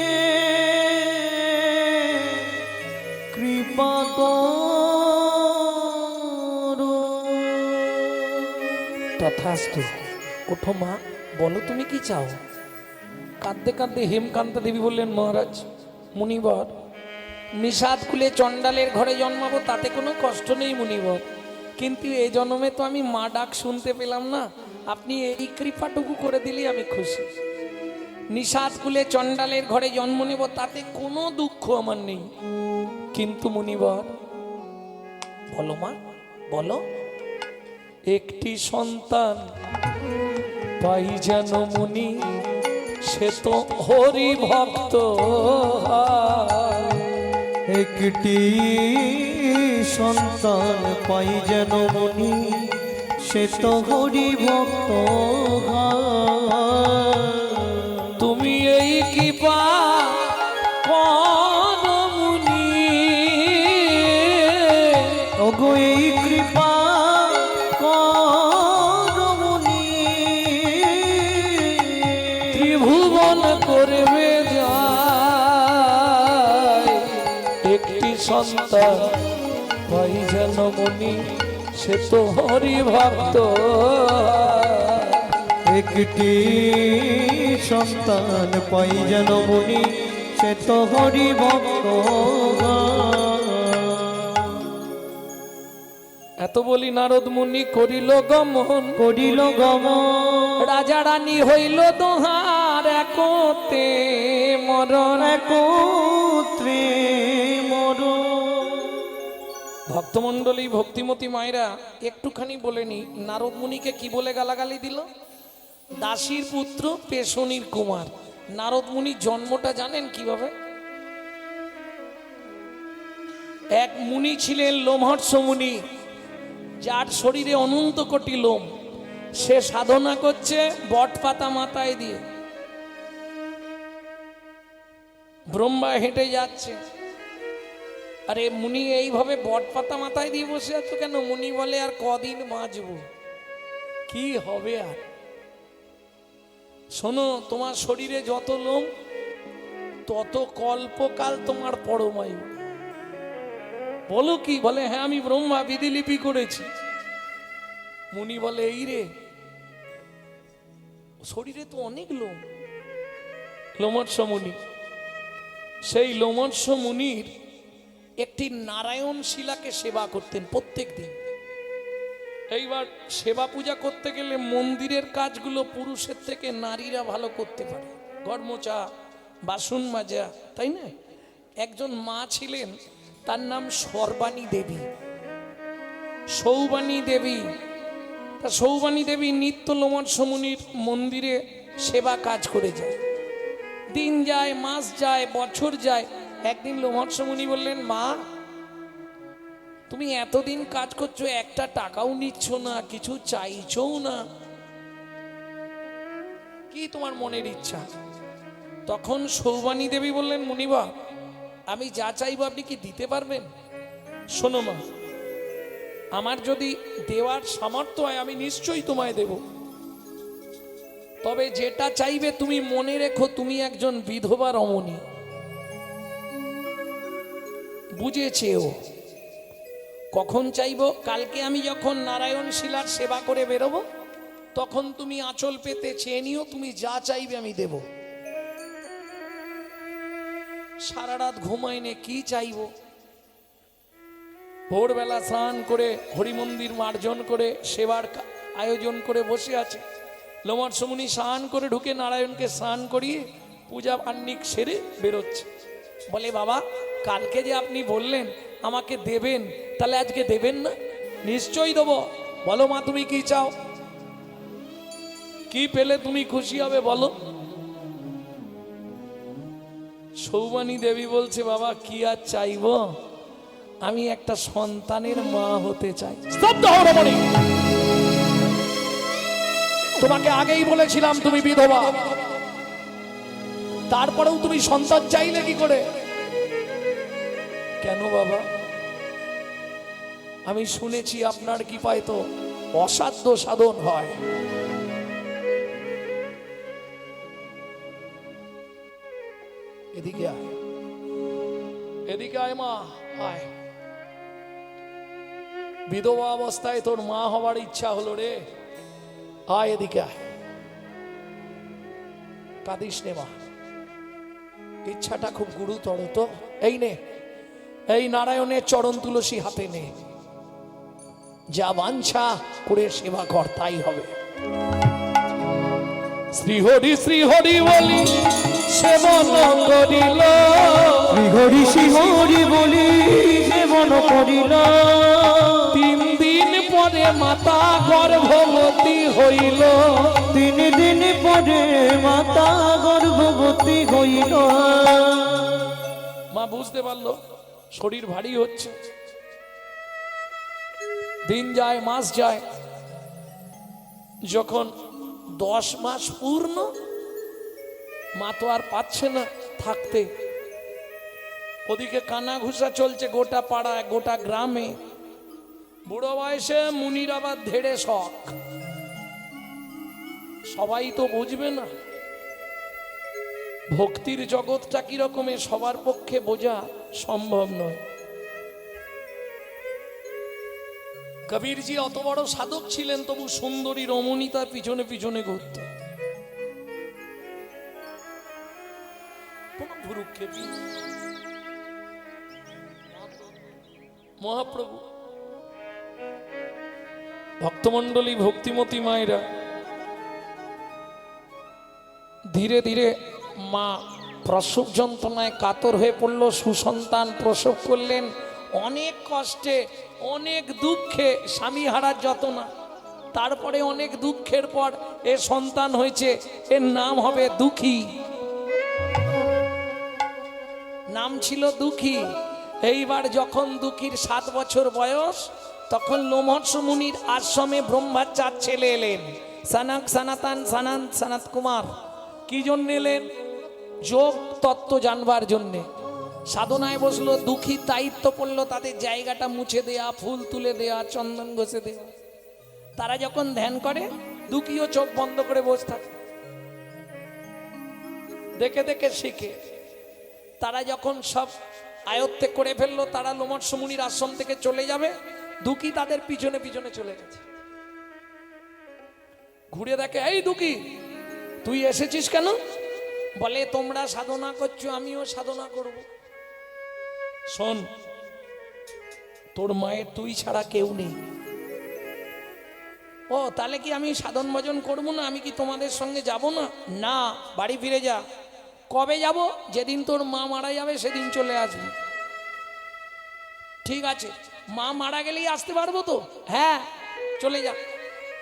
কৃপা করো। তথাস্তু। ওঠো মা, বলো তুমি কি চাও? কাঁদতে কাঁদতে হেমকান্তা দেবী বললেন, মহারাজ মুনিবর, নিষাদ কুলে চণ্ডালের ঘরে জন্মাবো তাতে কোনো কষ্ট নেই মুনিবর, কিন্তু এই জন্মে তো আমি মা ডাক শুনতে পেলাম না, আপনি এই কৃপাটুকু করে দিলে আমি খুশি। নিষাদ কুলে চণ্ডালের ঘরে জন্ম নেব তাতে কোনো দুঃখ আমার নেই, কিন্তু মুনিবর বলো মা বলো, একটি সন্তান পাই যেন মুনি, সে তো হরি ভক্ত। একটি সন্তান পাই যেন মুনি, সে তো হরি ভক্ত। তুমি এই কৃপা করো মুনি, ওগো এই কৃপা করো মুনি, ত্রিভুবন করবে যায়, একটি সন্তান পাই যেন মুনি, সে তো হরি ভক্ত। একটি সন্তান পাই যেন মুনি, সে তো হরি ভক্ত। এত বলি নারদ মুনি করিল গমন, করিল গমন, রাজা রানী হইল দোহার, একতে মরণ। একত্রে মরণ। ভক্তমণ্ডলী ভক্তিমতী মায়েরা একটুখানি বলেনি নারদ মুনিকে কি বলে গালাগালি দিল? দাসীর পুত্র পেশনির কুমার। নারদ মুনির জন্মটা জানেন কিভাবে? এক মুনি ছিলেন লোমহর্ষ মুনি, যার শরীরে অনন্ত কোটি লোম। সে সাধনা করছে বট পাতা মাথায় দিয়ে, ব্রহ্মা হেঁটে যাচ্ছে। আরে মুনি এইভাবে বট পাতা মাথায় দিয়ে বসে আছো কেন? মুনি বলে আর কদিন বাঁচবো, কি হবে আর। শোনো, তোমার শরীরে যত লোম তত কল্পকাল তোমার পরমায়ু। বলো কি? বলে হ্যাঁ আমি ব্রহ্মা বিধিলিপি করেছি। মুনি বলে এই রে, শরীরে তো অনেক লোম। লোমহর্ষ মুনি, সেই লোমহর্ষ মুনির একটি নারায়ণ শিলাকে সেবা করতেন প্রত্যেক দিন। এইবার সেবা পূজা করতে গেলে মন্দিরের কাজগুলো পুরুষের থেকে নারীরা ভালো করতে পারে, ঘর মোছা, বাসন মাজা, তাই না? একজন মা ছিলেন, তার নাম সর্বাণী দেবী, সৌবাণী দেবী। তা সৌবাণী দেবী নিত্য লোমহর্ষ মুনির মন্দিরে সেবা কাজ করে যায়। দিন যায়, মাস যায়, বছর যায়। একদিন লোমহর্ষ মুনি বললেন, মা তুমি এতদিন কাজ করছো, একটা টাকাও নিচ্ছ না, কিছু চাইছও না, কি তোমার মনের ইচ্ছা? তখন সৌবাণী দেবী বললেন, মুনিবা আমি যা চাইবো আপনি কি দিতে পারবেন? শোনো মা, আমার যদি দেওয়ার সামর্থ্য হয় আমি নিশ্চয়ই তোমায় দেব, তবে যেটা চাইবে তুমি মনে রেখো তুমি একজন বিধবা রমণী, বুঝেছেও। কখন চাইবো? কালকে আমি যখন নারায়ণ শিলার সেবা করে বেরোবো তখন তুমি আঁচল পেতে চেয়ে নিও, তুমি যা চাইবে আমি দেব। সারা রাত ঘুমাইনে কি চাইবো? ভোরবেলা স্নান করে হরিমন্দির মার্জন করে সেবার আয়োজন করে বসে আছে। লোমহর্ষ মুনি স্নান করে ঢুকে নারায়ণকে স্নান করিয়ে পূজা আহ্নিক সেরে বেরোচ্ছে। বলে বাবা কালকে যে আপনি বললেন আমাকে দেবেন, তাহলে আজকে দেবেন না? নিশ্চয়ই দেবো। বলো মা তুমি কি চাও, কি পেলে তুমি খুশি হবে বলো? সৌবাণী দেবী বলছে, বাবা কি আর চাইবো, আমি একটা সন্তানের মা হতে চাই। স্তব্ধ হও রমণী। তোমাকে আগেই বলেছিলাম তুমি বিধবা, তারপরেও তুমি সন্তান চাইলে কি করে? কেন বাবা? আমি শুনেছি আপনার কি পায় তো অসাধ্য সাধন হয়। এদিকে আয়, এদিকে আয় মা, আয়। বিধবা অবস্থায় তোর মা হওয়ার ইচ্ছা হলো রে, আয় এদিকে আয়। কাঁদিস নে মা, ইচ্ছাটা খুব গুরুতর তো। এই নে, এই নারায়ণের চরণ তুলসী হাতে নে, যা বাঞ্ছা করে সেবা কর, তাই হবে। শ্রী হরি বলি সেবন করিল, শ্রী হরি বলি সেবন করিল। 3 দিন পরে মাতা গর্ভবতী হইল, 3 দিন পরে মাতা গর্ভবতী হইল। মা বুঝতে পারলো শরীর ভারী হচ্ছে। দিন যায়, মাস যায়, যখন 10 মাস পূর্ণ, মা তো আর পাচ্ছে না থাকতে। ওদিকে কানা ঘুষা চলছে গোটা পাড়ায়, গোটা গ্রামে। বুড়ো বয়সে মুনির আবার ধেড়ে শখ, সবাই তো বুঝবে না ভক্তির জগৎটা কিরকমের, সবার পক্ষে বোঝা সম্ভব নয়। কবিরজি অত বড় সাধক ছিলেন, তবু সুন্দরী রমণী তার পিছনে পিছনে ঘুরত। মহাপ্রভু ভক্তমণ্ডলী, ভক্তিমতী মায়েরা, ধীরে ধীরে মা প্রসব যন্ত্রণায় কাতর হয়ে পড়ল। সুসন্তান প্রসব করলেন অনেক কষ্টে, অনেক দুঃখে, স্বামী হারার যন্ত্রণা। তারপরে অনেক দুঃখের পর এ সন্তান হয়েছে, এর নাম হবে দুঃখী। নাম ছিল দুঃখী। এইবার যখন দুঃখীর 7 বছর বয়স, তখন লোমহর্ষ মুনির আশ্রমে ব্রহ্মার 4 ছেলে এলেন। সনক, সনাতন, সনাত কুমার। কি জন্য এলেন? যোগ তত্ত্ব জানবার জন্যে। সাধনায় বসলো, দুঃখী দায়িত্ব পড়লো তাদের জায়গাটা মুছে দেয়া, ফুল তুলে দেয়া, চন্দন ঘষে দেয়া। তারা যখন ধ্যান করে, দুঃখীও চোখ বন্ধ করে বসে থাকে, দেখে দেখে শিখে। তারা যখন সব আয়ত্তে করে ফেললো, তারা লোমহর্ষ মুনির আশ্রম থেকে চলে যাবে, দুঃখী তাদের পিছনে পিছনে চলে গেছে। ঘুরে দেখে, এই দুঃখী তুই এসেছিস কেন? বলে, তোমরা সাধনা করছো, আমিও সাধনা করব। শোন, তোর মায়ের তুই ছাড়া কেউ নেই। ও তাহলে কি আমি সাধন ভজন করবো না? আমি কি তোমাদের সঙ্গে যাব না? না, বাড়ি ফিরে যা। কবে যাব? যেদিন তোর মা মারা যাবে সেদিন চলে আসবি। ঠিক আছে, মা মারা গেলেই আসতে পারবো তো? হ্যাঁ, চলে যা।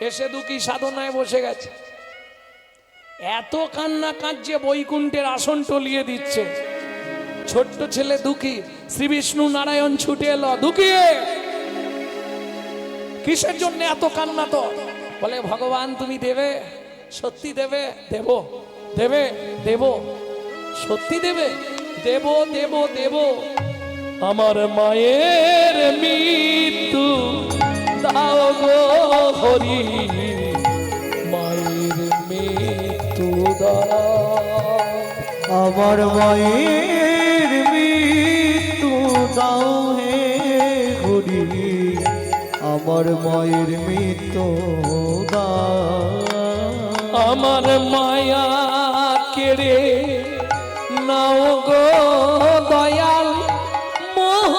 এসে দুঃখী সাধনায় বসে গেছে। এত কান্না কাঁদছে, বৈকুণ্ঠের আসন টলিয়ে দিচ্ছে। ছোট্ট ছেলে দুঃখী, শ্রী বিষ্ণু নারায়ণ ছুটে এলো। দুঃখী, কিসের জন্য এত কান্না তো? বলে, ভগবান তুমি দেবে, সত্যি দেবে? দেব, দেবে, দেব, সত্যি দেবে? দেব, দেব, দেব। আমার মায়ের মৃত্যু দাও গো হরি, মায়ের মৃত্যু দাও। আমার মায়ের মৃত্যু দাও হে হরি, আমার মায়ের মৃত্যু দাও। আমার মায়া কেড়ে নাও গো দয়াল, মোহ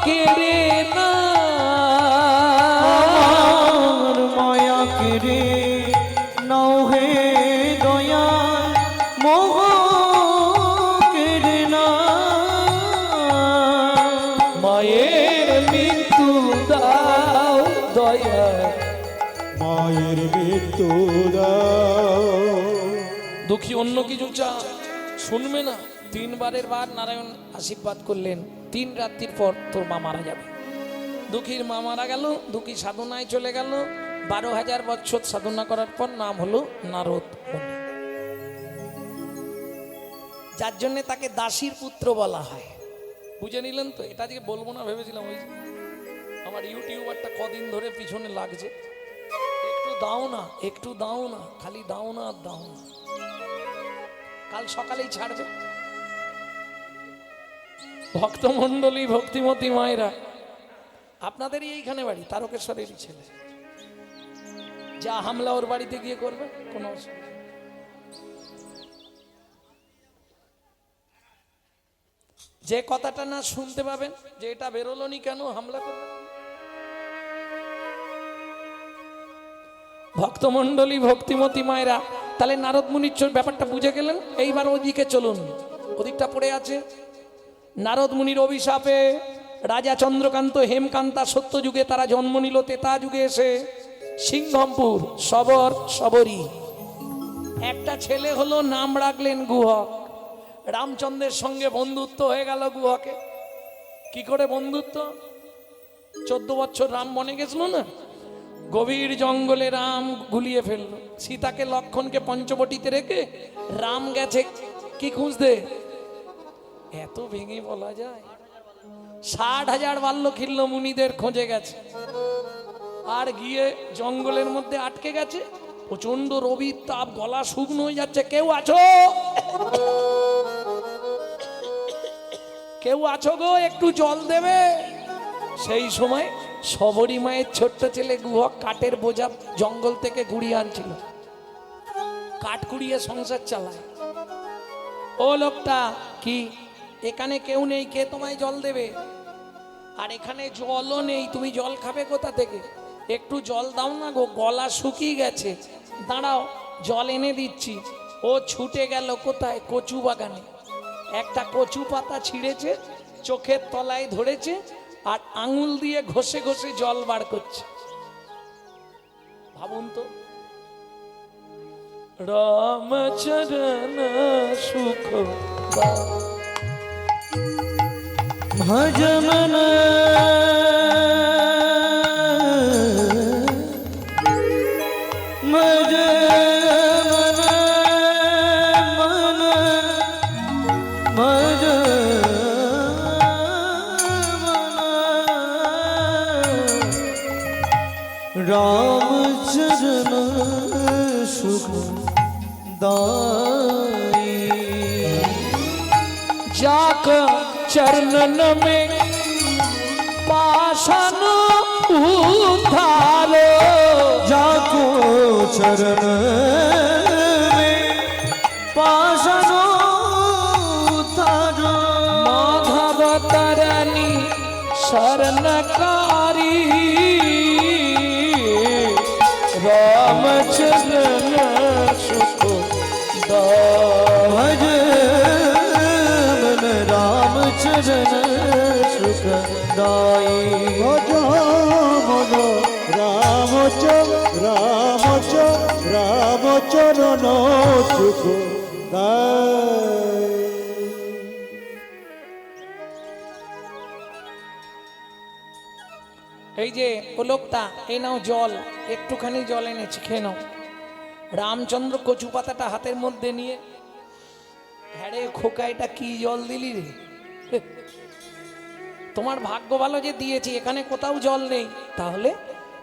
কেড়ে না। আমার মায়া কেড়ে নাও হে দয়াল, মোহ কেড়ে না। মায়ের মৃত্যু দাও দয়াল, মায়ের মৃত্যু দাও। দুঃখী অন্য কিছু চা শুনবে না। 3 বারের বার নারায়ণ আশীর্বাদ করলেন। 3 রাত্রির পর তোর মা মারা যাবে। দুঃখীর মা মারা গেল, দুঃখী সাধনায় চলে গেল। 12,000 বছর সাধনা করার পর নাম হলো নারদ মুনি, যার জন্য তাকে দাসীর পুত্র বলা হয়। বুঝে নিলেন তো? এটা আজকে বলবো না ভেবেছিলাম, ওই যে আমার ইউটিউবারটা কদিন ধরে পিছনে লাগছে, একটু দাও না, একটু দাও না, খালি দাও না আর দাও না। কাল সকালেই ছাড়বে। ভক্তমণ্ডলী, ভক্তিমতী মায়েরা, আপনাদেরই এইখানে বাড়ি, তারকেশ্বরেরই ছেলে, যা হামলা ওর বাড়িতে গিয়ে করবে কোনো অসুবিধা। যে কথাটা না শুনতে পাবেন যে এটা বেরোলো নি কেন, হামলা করবে। ভক্তমণ্ডলী, ভক্তিমতী মায়েরা, তাহলে নারদ মুনির ব্যাপারটা বুঝে গেলেন। এইবার ওদিকে চলুন, ওদিকটা পড়ে আছে। নারদ মুনির অভিশাপে রাজা চন্দ্রকান্ত, হেমকান্তা সত্যযুগে তারা জন্ম নিল। তেতা যুগে এসে সিংহমপুর, সবর, সবরী একটা ছেলে হলো, নাম রাখলেন গুহক। রামচন্দ্রের সঙ্গে বন্ধুত্ব হয়ে গেল গুহকে। কি করে বন্ধুত্ব? 14 বছর রাম বনে গেছিল না, গভীর জঙ্গলে রাম গুলিয়ে ফেললো। সীতাকে, লক্ষণকে পঞ্চবটিতে রেখে রাম গেছে কি খুঁজতে? এত ভেঙে বলা যায়? 60,000 বাল্যখিল্য মুনিদের খোঁজে গেছে, আর গিয়ে জঙ্গলের মধ্যে আটকে গেছে। প্রচন্ড রবির তাপ, গলা শুকনো হয়ে যাচ্ছে। কেউ আছো? কেউ আছো গো, একটু জল দেবে? সেই সময় সবরী মায়ের ছোট্ট ছেলে গুহক কাঠের বোঝা জঙ্গল থেকে কুড়িয়ে আনছিল, কাঠ কুড়িয়ে সংসার চালায়। ও লোকটা, কি এখানে কেউ নেই, কে তোমায় জল দেবে? আর এখানে জলও নেই, তুমি জল খাবে কোথা থেকে? একটু জল দাও না গো, গলা শুকিয়ে গেছে। দাঁড়াও, জল এনে দিচ্ছি। ও ছুটে গেল কোথায়? কচু বাগানে। একটা কচু পাতা ছিঁড়েছে, চোখের তলায় ধরেছে, আর আঙুল দিয়ে ঘষে ঘষে জল বার করছে। ভাবুন তো, রামচরণ সুখ ভজমন रामचरण सुख दाई। जाक चरणन में पाषाण उद्धारो, जाको चरण में पाषाण उद्धारो। माधव तरणी शरणकारी, रामचरण सुख भज मन रामचरण सुख दाई। ভজ মন রামচরণ সুখ দায়। এই যে ও লোকটা, এই নাও জল, একটুখানি জল এনেছি, খেয়ে নাও। রামচন্দ্র কচু পাতাটা হাতের মধ্যে নিয়ে, হ্যাঁ রে খোকা, এটা কি জল দিলি রে? তোমার ভাগ্য ভালো যে দিয়েছি, এখানে কোথাও জল নেই। তাহলে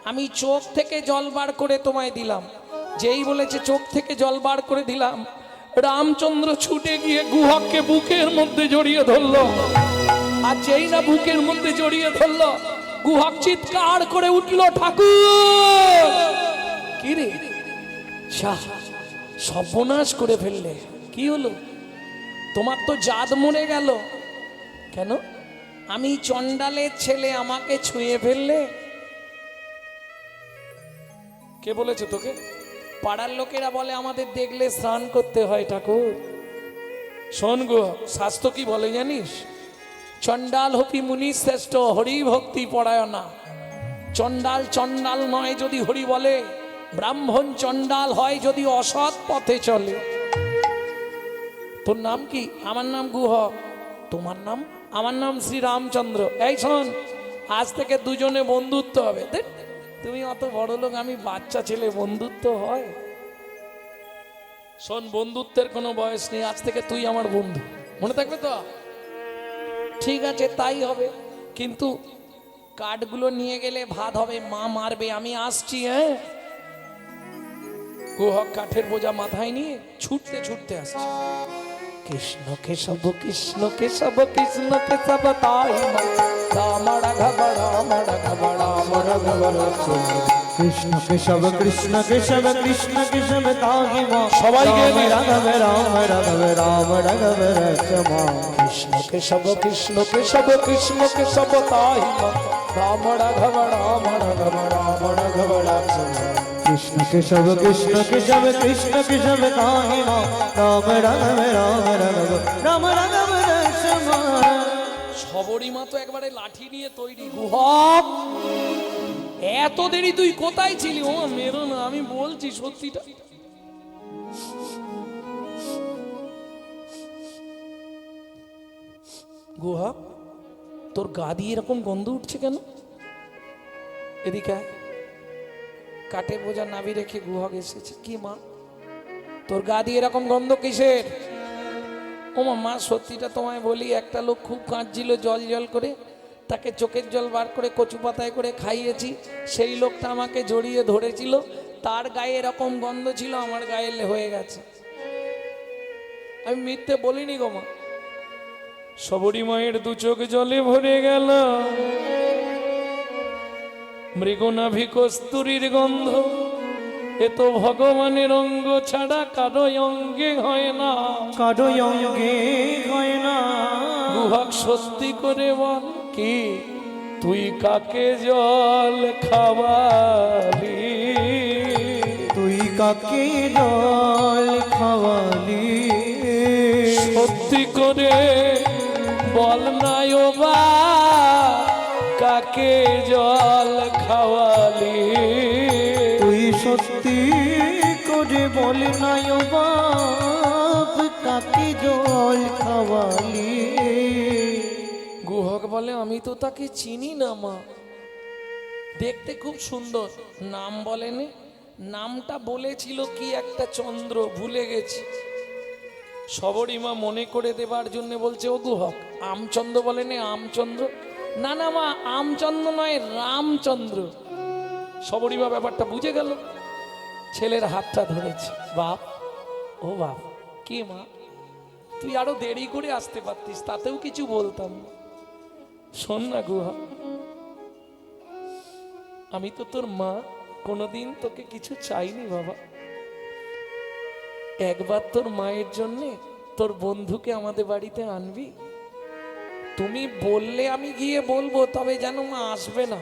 আমি চোখ থেকে জল বার করে তোমায় দিলাম। যেই বলেছে চোখ থেকে জল বার করে দিলাম, রামচন্দ্র ছুটে গিয়ে গুহককে বুকের মধ্যে জড়িয়ে ধরলো। আর যেই না বুকের মধ্যে জড়িয়ে ধরলো, গুহক চিৎকার করে উঠলো, ঠাকুর! কি রে, সর্বনাশ করে ফেললে। কি হলো? তোমার তো জাত মরে গেল। কেন? আমি চন্ডালের ছেলে, আমাকে ছুঁয়ে ফেললে। কে বলেছে তোকে? পাড়ার লোকেরা বলে আমাদের দেখলে স্নান করতে হয়। ঠাকুর শোন গো, শাস্ত্র কি বলে জানিস? চন্ডাল হপি মুনি শ্রেষ্ঠ, হরি ভক্তি পরায়ণা। চন্ডাল চন্ডাল নয় যদি হরি বলে, ব্রাহ্মণ চন্ডাল হয় যদি অসৎ পথে চলে। তোর নাম কি? আমার নাম গুহ। তোমার নাম? আমার নাম শ্রী রামচন্দ্র। এই শোন, আজ থেকে দুজনে বন্ধুত্ব হবে। দেখ, তুমি অত বড় লোক, আমি বাচ্চা ছেলে, বন্ধুত্ব হয়? শোন, বন্ধুত্বের কোনো বয়স নেই। আজ থেকে তুই আমার বন্ধু, মনে থাকবে তো? ঠিক আছে, তাই হবে। কিন্তু কাঠগুলো নিয়ে গেলে ভাত হবে, মা মারবে। আমি আসছি। হ্যাঁ, গুহক কাঠের বোঝা মাথায় নিয়ে ছুটতে ছুটতে আসছে। কৃষ্ণ কেশব কৃষ্ণ কেশব কৃষ্ণ কেশব তাই রাম রাঘব রাম রাঘব রাম রাঘব কৃষ্ণ কেশব কৃষ্ণ কেশব কৃষ্ণ কেশব তাহি মা সবাই গেয়ে রাঘব রাম রাঘব রাম রাঘব রসমা। কৃষ্ণ কেশব কৃষ্ণ কেশব কৃষ্ণ কেশব তাই রাম রাঘব রাম রাঘব রাম রাঘব রসমা। কৃষ্ণ কেশব কৃষ্ণ কেশব কৃষ্ণ কেশব তাহি মা রাম রাঘব রাম রাঘব রাম রাঘব রসমা। সবরীমা তো একবারে লাঠি নিয়ে তৈরি। গুহক, এত দেরি তুই কোথায় ছিলি? ও মেরো না, আমি বলছি সত্যিটা। গুহক, তোর গা দিয়ে এরকম গন্ধ উঠছে কেন? এদিকে আয়। কাঠের বোঝা নাবি রেখে গুহক এসেছে। কি মা, তোর গা দিয়ে এরকম গন্ধ কিসের? ও মা, সত্যিটা তোমায় বলি, একটা লোক খুব কাঁদছিল জল জল করে, তাকে চোখের জল বার করে কচু পাতায় করে খাইয়েছি। সেই লোকটা আমাকে জড়িয়ে ধরেছিল, তার গায়ে এরকম গন্ধ ছিল, আমার গায়ে হয়ে গেছে। আমি মিথ্যে বলিনি গো মা। সবরী মায়ের দু চোখ জলে ভরে গেল। মৃগনাভি কস্তুরীর গন্ধ, এ তো ভগবানের অঙ্গ ছাড়া কারো অঙ্গে হয় না, কারো অঙ্গে হয় না। গুহক, সত্যি করে বল, কি তুই কাকে জল খাওয়ালি? তুই কাকে জল খাওয়ালি? সত্যি করে বল না ও বা, কাকে জল খাওয়ালি? তুই সত্যি করে বল না ও বাপ, কাকে জল খাওয়ালি? গুহক বলে, আমি তো তাকে চিনি না মা, দেখতে খুব সুন্দর। নাম বলেনি, নামটা বলেছিল কি একটা চন্দ্র, ভুলে গেছি। সবরীমা মনে করে দেবার জন্য বলছে, ও গুহক, আমচন্দ্র বলেনি? আমচন্দ্র? না না মা, আমচন্দ্র নয়, রামচন্দ্র। সবরীমা ব্যাপারটা বুঝে গেল, ছেলের হাতটা ধরেছে। বাপ, ও বাপ, কি মা, তুই আরো দেরি করে আসতে পারতিস, তাতেও কিছু বলতাম না। শোন না গুহা, আমি তো তোর মা, কোনোদিন তোকে কিছু চাইনি বাবা। একবার তোর মায়ের জন্যে তোর বন্ধুকে আমাদের বাড়িতে আনবি? তুমি বললে আমি গিয়ে বলবো, তবে যেন মা আসবে না।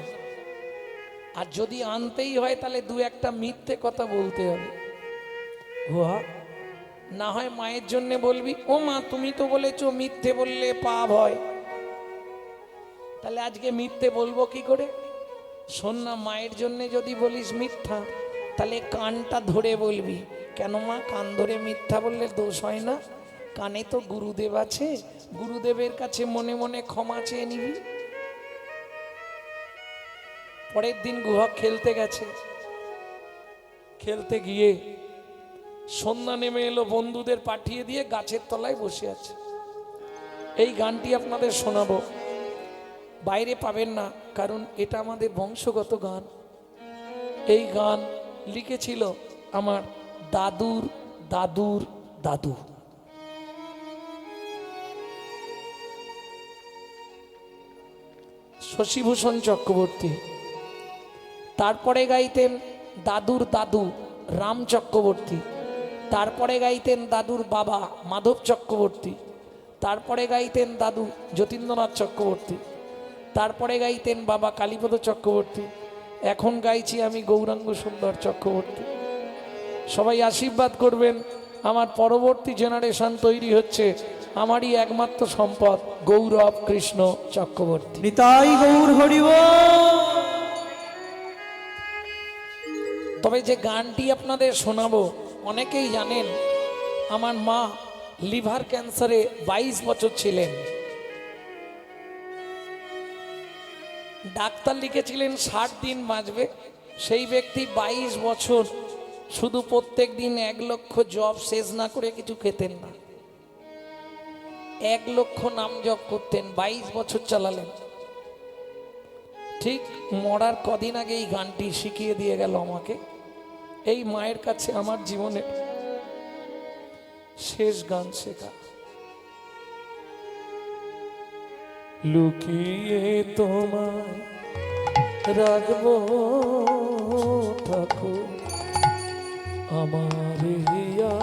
আর যদি আনতেই হয় তাহলে দু একটা মিথ্যে কথা বলতে হবে। গুহা, না হয় মায়ের জন্যে বলবি। ও মা, তুমি তো বলেছো মিথ্যে বললে পাপ হয়, তাহলে আজকে মিথ্যে বলবো কি করে? শোন না, মায়ের জন্যে যদি বলিস মিথ্যা, তাহলে কানটা ধরে বলবি। কেন মা, কান ধরে মিথ্যা বললে দোষ হয় না? কানে তো গুরুদেব আছে, গুরুদেবের কাছে মনে মনে ক্ষমা চেয়ে নিবি। পরের দিন গুহক খেলতে গেছে, খেলতে গিয়ে সন্ধ্যা নেমে এলো, বন্ধুদের পাঠিয়ে দিয়ে গাছের তলায় বসে আছে। এই গানটি আপনাদের শোনাবো, বাইরে পাবেন না, কারণ এটা আমাদের বংশগত গান। এই গান লিখেছিল আমার দাদুর দাদুর দাদু। শশীভূষণ চক্রবর্তী। তারপরে গাইতেন দাদুর দাদু রাম চক্রবর্তী। তারপরে গাইতেন দাদুর বাবা মাধব চক্রবর্তী। তারপরে গাইতেন দাদু যতীন্দ্রনাথ চক্রবর্তী। তারপরে গাইতেন বাবা কালীপদ চক্রবর্তী। এখন গাইছি আমি গৌরাঙ্গ সুন্দর চক্রবর্তী। সবাই আশীর্বাদ করবেন, আমার পরবর্তী জেনারেশন তৈরি হচ্ছে, আমারই একমাত্র সম্পদ গৌরব কৃষ্ণ চক্রবর্তী। নিতাই গৌর হরিব। তবে যে গানটি আপনাদের শোনাবো, অনেকেই জানেন আমার মা লিভার ক্যান্সারে 22 বছর ছিলেন। ডাক্তার লিখেছিলেন 60 দিন বাঁচবে, সেই ব্যক্তি 22 বছর শুধু প্রত্যেক দিন 1 লক্ষ জপ শেষ না করে কিছু খেতেন না, 1 লক্ষ নাম জপ করতেন, 22 বছর চালালেন। ঠিক মরার কদিন আগে এই গানটি শিখিয়ে দিয়ে গেল আমাকে। এই মায়ের কাছে আমার জীবনের শেষ গান শেখা। লুকিয়ে তোমায় রাখবো ঠাকুর আমার হিয়া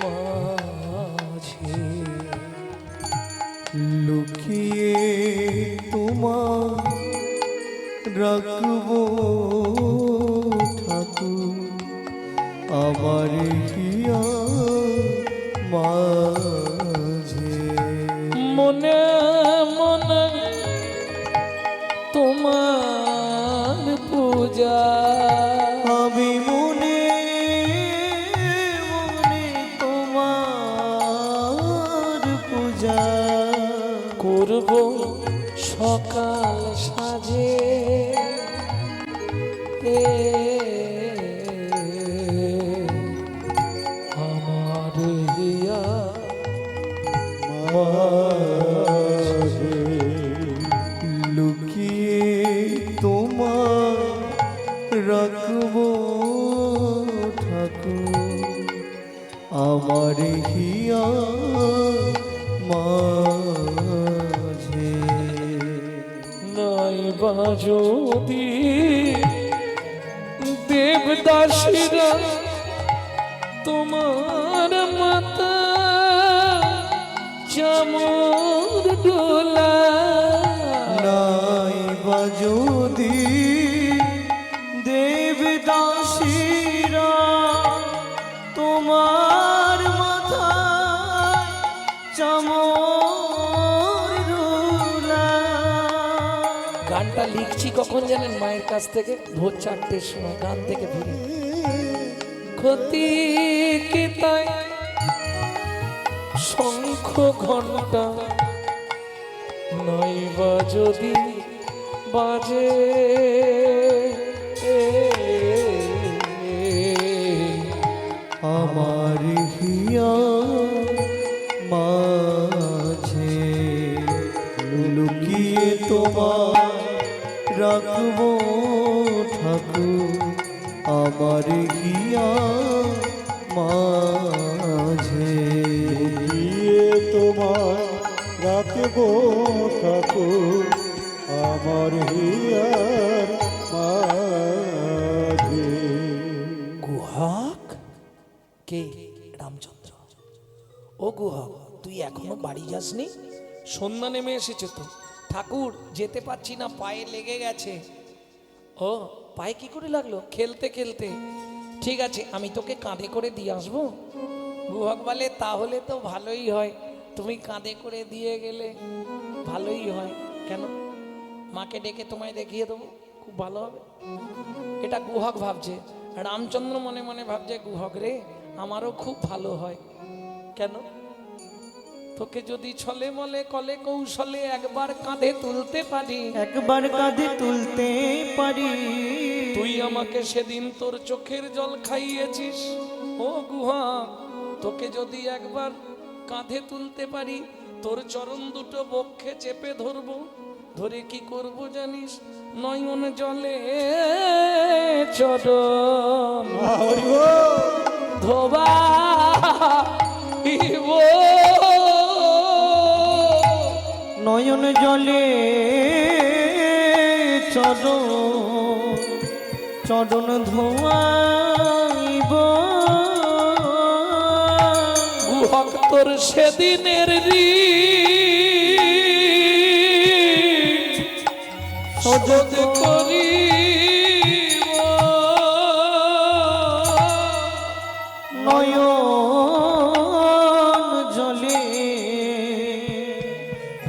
মাঝে, লুকিয়ে তোমার রাখবো ঠাকুর আমার হিয়া মাঝে। মনে মনে তোমার পূজা আমি মনে মনে তোমার পূজা করব সকাল সাজে, আমার হিয়া মাঝে লুকিয়ে তোমার রাখবো ঠাকুর আমার হিয়া মাঝে। নাই বা যদি দেবদাসীরা তোমার মাতা চামর ডোলা, নাই বা যদি দেবদাসীরা তোমার মাথায় চামর রোলা। গানটা লিখছি কখন জানেন? মায়ের কাছ থেকে ভোর 4টের সময় গান থেকে ফিরে। ক্ষতি কি তাই শঙ্খ ঘন্টা নাই বা যদি বাজে, আমার হিয়া মাঝে লুকিয়ে তোমার রাখবো ঠাকুর আমার হিয়া মাঝে। লুকিয়ে তোমায় রাখবো ঠাকুর আমার হিয়ার মাঝে। গুহক কে? রামচন্দ্র। ও গুহক, তুই এখনো বাড়ি যাসনি? সন্ধ্যা নেমে এসেছে তো। ঠাকুর যেতে পারছি না, পায়ে লেগে গেছে। ও, পায়ে কি করে লাগলো? খেলতে খেলতে। ঠিক আছে, আমি তোকে কাঁধে করে দিয়ে আসবো। গুহক বলে তাহলে তো ভালোই হয়, তুমি কাঁধে করে দিয়ে গেলে ভালোই হয়। কেন? মাকে ডেকে তোমায় দেখিয়ে দেবো, খুব ভালো হবে। এটা গুহক ভাবছে। রামচন্দ্র মনে মনে ভাবছে গুহক রে, আমারও খুব ভালো হয়। কেন? তোকে যদি ছলে মলে কলে কৌশলে একবার কাঁধে তুলতে পারি, একবার কাঁধে তুলতে পারি, তুই আমাকে সেদিন তোর চোখের জল খাইয়েছিস। ও গুহক, তোকে যদি একবার কাঁধে তুলতে পারি, তোর চরণ দুটো বক্ষে চেপে ধরবো, ধরে কি করব জানিস? নয়ন জলে চরণ ধোবা নয়ন জলে চরণ ধোয়াইব। গুহক তোর সেদিনের শোধ করি, নয়ন জলে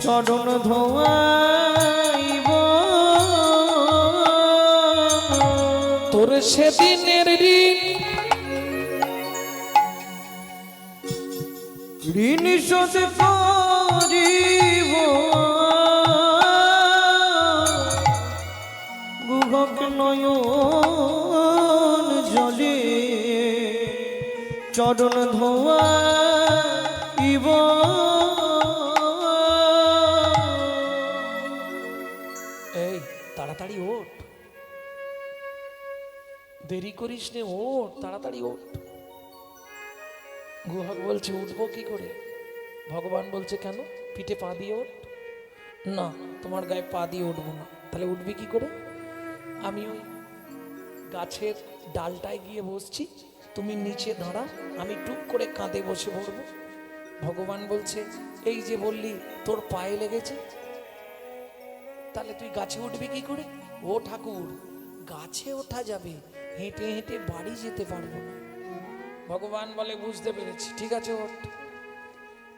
চরণ ধোয়াইব। তোর সেদিনের ঋণ শোধ করিব। গুহক নয়ন জলে চরণ ধোয়া ইব এই তাড়াতাড়ি ওঠ, দেরি করিস নে, ওঠ তাড়াতাড়ি ওঠ। গুহক বলছে উঠবো কি করে? ভগবান বলছে কেন? পিঠে পা দিয়ে ওঠ। না, তোমার গায়ে পা দিয়ে উঠবো না। তাহলে উঠবি কি করে? আমি ওই গাছের ডালটায় গিয়ে বসছি, তুমি নিচে দাঁড়া, আমি টুক করে কাঁধে বসে পড়বো। ভগবান বলছে এই যে বললি তোর পায়ে লেগেছে, তাহলে তুই গাছে উঠবি কি করে? ও ঠাকুর, গাছে ওঠা যাবে, হেঁটে হেঁটে বাড়ি যেতে পারবো না। ভগবান বলে বুঝতে পেরেছি, ঠিক আছে ওঠ।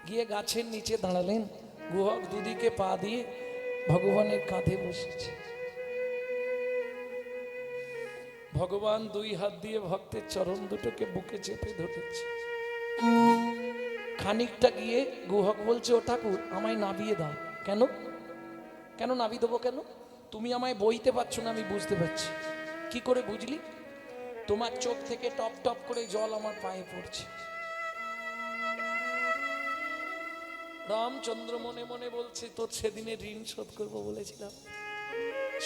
গিয়ে গাছের নিচে দাঁড়ালেন। গুহক দুদিকে পা দিয়ে ভগবানের কাঁধে বসেছে। ভগবান দুই হাত দিয়ে ভক্তের চরণ দুটোকে বুকে চেপে ধরেছে। খানিকটা গিয়ে গুহক বলছে ও ঠাকুর, আমায় নাবিয়ে দাও। কেন? কেন নাবিয়ে দেবো কেন? তুমি আমায় বইতে পারছো না, আমি বুঝতে পারছি। কি করে বুঝলি? তোমার চোখ থেকে টপ টপ করে জল আমার পায়ে পড়ছে। রামচন্দ্র মনে মনে বলছে তোর সেদিনের ঋণ শোধ করবো বলেছিলাম,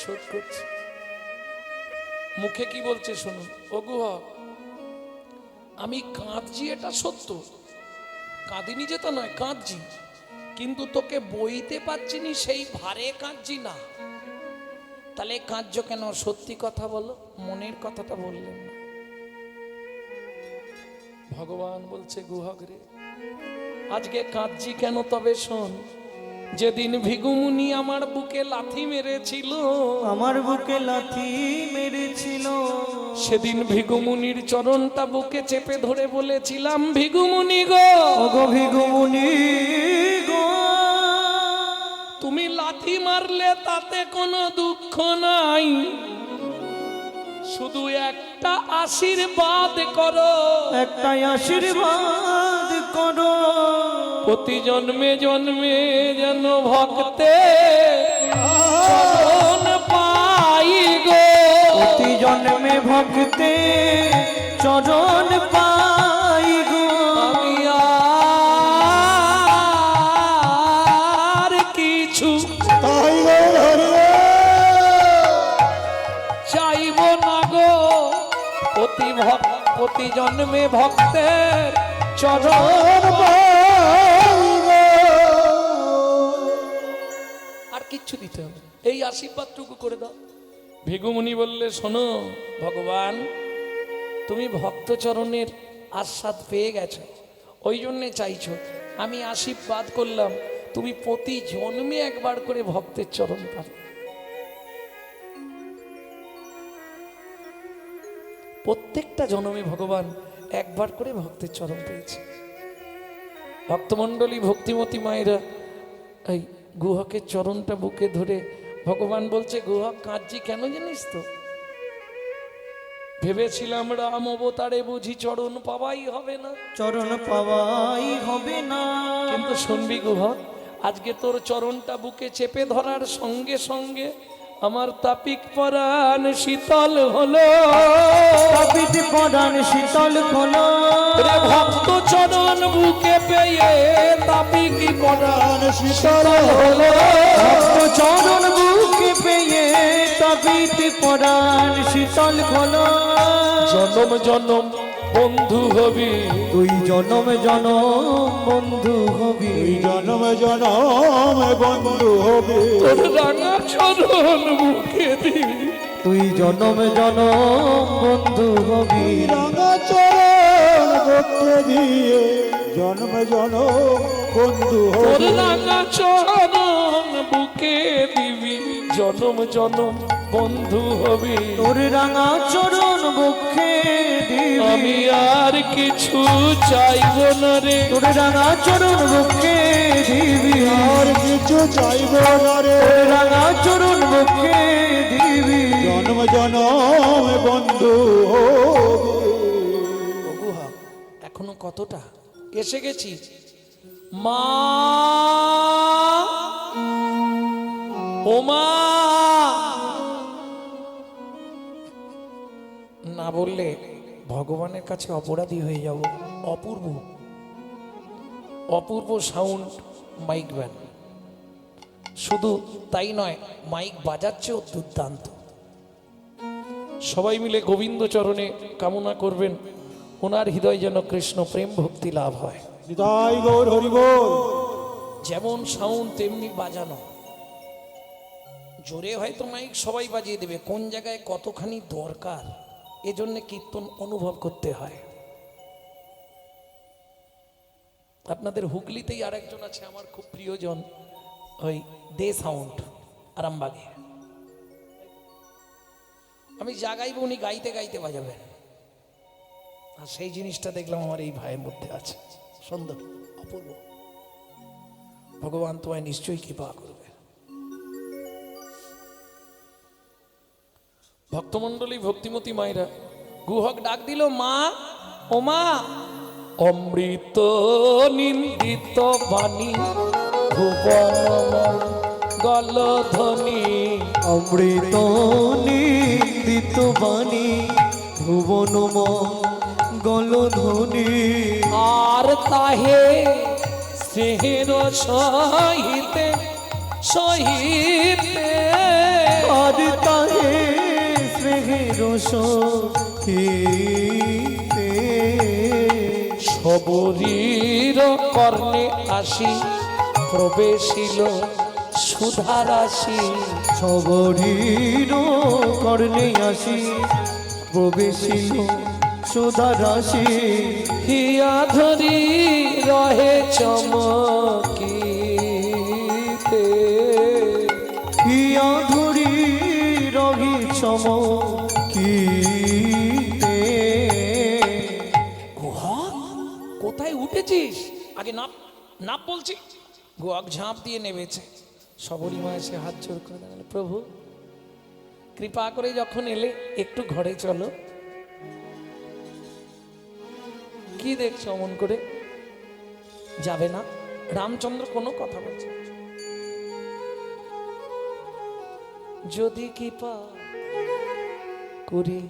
শোধ করছি। মুখে কি বলছে শোনো, ও গুহক, আমি কাঁদছি এটা সত্য, কাঁদিনি যেটা নয়, কাঁদছি, কিন্তু তোকে বইতে পারছি নি সেই ভারে কাঁদছি না। তাহলে কাঁদছো কেন? সত্যি কথা বলো, মনের কথাটা বললেন না। ভগবান বলছে গুহক রে, আজকে কাঁদছি কেন তবে শোন। যেদিন ভিগুমুনি আমার বুকে লাথি মেরেছিল, আমার বুকে লাথি মেরেছিল, সেদিন ভিগুমুনির চরণটা বুকে চেপে ধরে বলেছিলাম ভিগুমুনি গো, ওগো ভিগুমুনি গো, তুমি লাথি মারলে তাতে কোনো দুঃখ নাই, শুধু একটা আশীর্বাদ করো, একটা আশীর্বাদ করো, প্রতি জন্মে জন্মে যেন ভক্তে চরণ পাই গো, প্রতি জন্মে ভক্তে চরণ পাই গো। আমি আর কিছু তাই গো হরে চাইব না গো, প্রতি জন্মে ভক্তের চরণ আর কিচ্ছু দিতে হবে, এই আশীর্বাদটুকু করে দাও। ভিগুমুনি বললে শোনো ভগবান, তুমি ভক্ত চরণের আস্বাদ পেয়ে গেছো, ওই জন্যে চাইছো, আমি আশীর্বাদ করলাম তুমি প্রতি জন্মে একবার করে ভক্তের চরণ পাবে। প্রত্যেকটা জন্মে ভগবান একবার করে ভক্তের চরণ পেয়েছে। ভক্তমণ্ডলী ভক্তিমতী মায়েরা এই গুহকের চরণটা বুকে ধরে ভগবান বলছে গুহক কাঁদছি কেন জানিস তো? ভেবেছিলাম রাম অবতারে বুঝি চরণ পাওয়াই হবে না, চরণ পাওয়াই হবে না, কিন্তু শুনবি গুহক, আজকে তোর চরণটা বুকে চেপে ধরার সঙ্গে সঙ্গে আমার তাপিক পরাণ শীতল হলো, তাপিত পরাণ শীতল হলো, রে ভক্ত চরণ বুকে পেয়ে তাপিক পরাণ শীতল হলো, ভক্ত চরণ বুকে পেয়ে তাপিত পরাণ শীতল হলো। জনম জনম বন্ধু হবি, তুই জনম জনম বন্ধু হবি, জনম জনম বন্ধু হবে, তোর রাঙা চরণ বুকে দিবি, তুই জনম জনম বন্ধু হবি, রাঙা চরণ বক্ষে দিয়ে জন্ম জনম বন্ধু তোর হবে, রাঙা চরণ বুকে দিবি, জনম জনম বন্ধু হবি, তোর রাঙা চরণ বক্ষে দিবি, আমি আর কিছু চাইব না রে, তোর রাঙা চরণ বক্ষে দিবি, আর কিছু চাইব না রে, তোর রাঙা চরণ বক্ষে দিবি, জন্ম জনম বন্ধু হবে। গুহা এখনো কতটা এসে গেছি। মা ও মা, না বললে ভগবানের কাছে অপরাধী হয়ে যাব। অপূর্ব অপূর্ব সাউন্ড মাইক ব্যান্ড, শুধু তাই নয়, মাইক বাজাচ্ছেও দুর্দান্ত। সবাই মিলে গোবিন্দ চরণে কামনা করবেন ওনার হৃদয় যেন কৃষ্ণ প্রেম ভক্তি লাভ হয়। নিতাই গৌর হরি বল। যেমন সাউন্ড তেমনি বাজানো। জোরে হয়তো মাইক সবাই বাজিয়ে দেবে, কোন জায়গায় কতখানি দরকার এজন্য কীর্তন অনুভব করতে হয়। আপনাদের হুগলিতেই আরেকজন আছে আমার খুব প্রিয়জন, ওই দে সাউন্ড আরামবাগে। আমি যা গাইব উনি গাইতে গাইতে বাজাবেন, আর সেই জিনিসটা দেখলাম আমার এই ভাইয়ের মধ্যে আছে। সুন্দর, অপূর্ব। ভগবান তোমায় নিশ্চয়ই কৃপা করবে। ভক্তমণ্ডলী, ভক্তিমতী মায়েরা, গুহক ডাক দিল, মা ও মা। অমৃত নিন্দিত বাণী ভুবন গলধ্বনি, অমৃত নিন্দিত বাণী ভুবন গলধ্বনি, আর তাহে স্নেহের সহিতে সহিতে, আর তাহে স্নেহের সহিতে, সবরীর কর্ণে আসি প্রবেশিল সুধারাশি, সবরীর কর্ণে আসি প্রবেশিল সুধারাশি, হিয়া ধরি রহে চমকিতে, হিয়া ধরি রহি চমকিতে। গুহক কোথায় উঠেছিস? আগে নাপ নাপ বলছি। গুহক ঝাঁপ দিয়ে নেমেছে। সবরী মা এসে হাত জোর করে দাঁড়ালো, প্রভু কৃপা করে যখন এলে একটু ঘরে চলো। কি দেখছো অমন করে? যাবে না? রামচন্দ্র কোনো কথা বলছে না। যদি কৃপা করে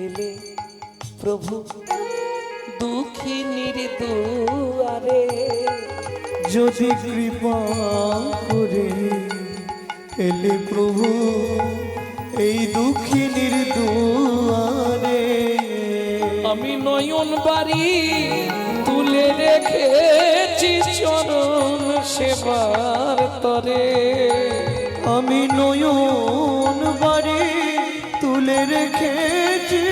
এলে প্রভু দুঃখিনীর দুয়ারে, যদি কৃপা করে এলে প্রভু এই দুঃখিনীর দুয়ারে, আমি নয়ন বাড়ি তুলে রেখেছি চরণ সেবার তরে, আমি নয়ন বাড়ি তুলে রেখেছি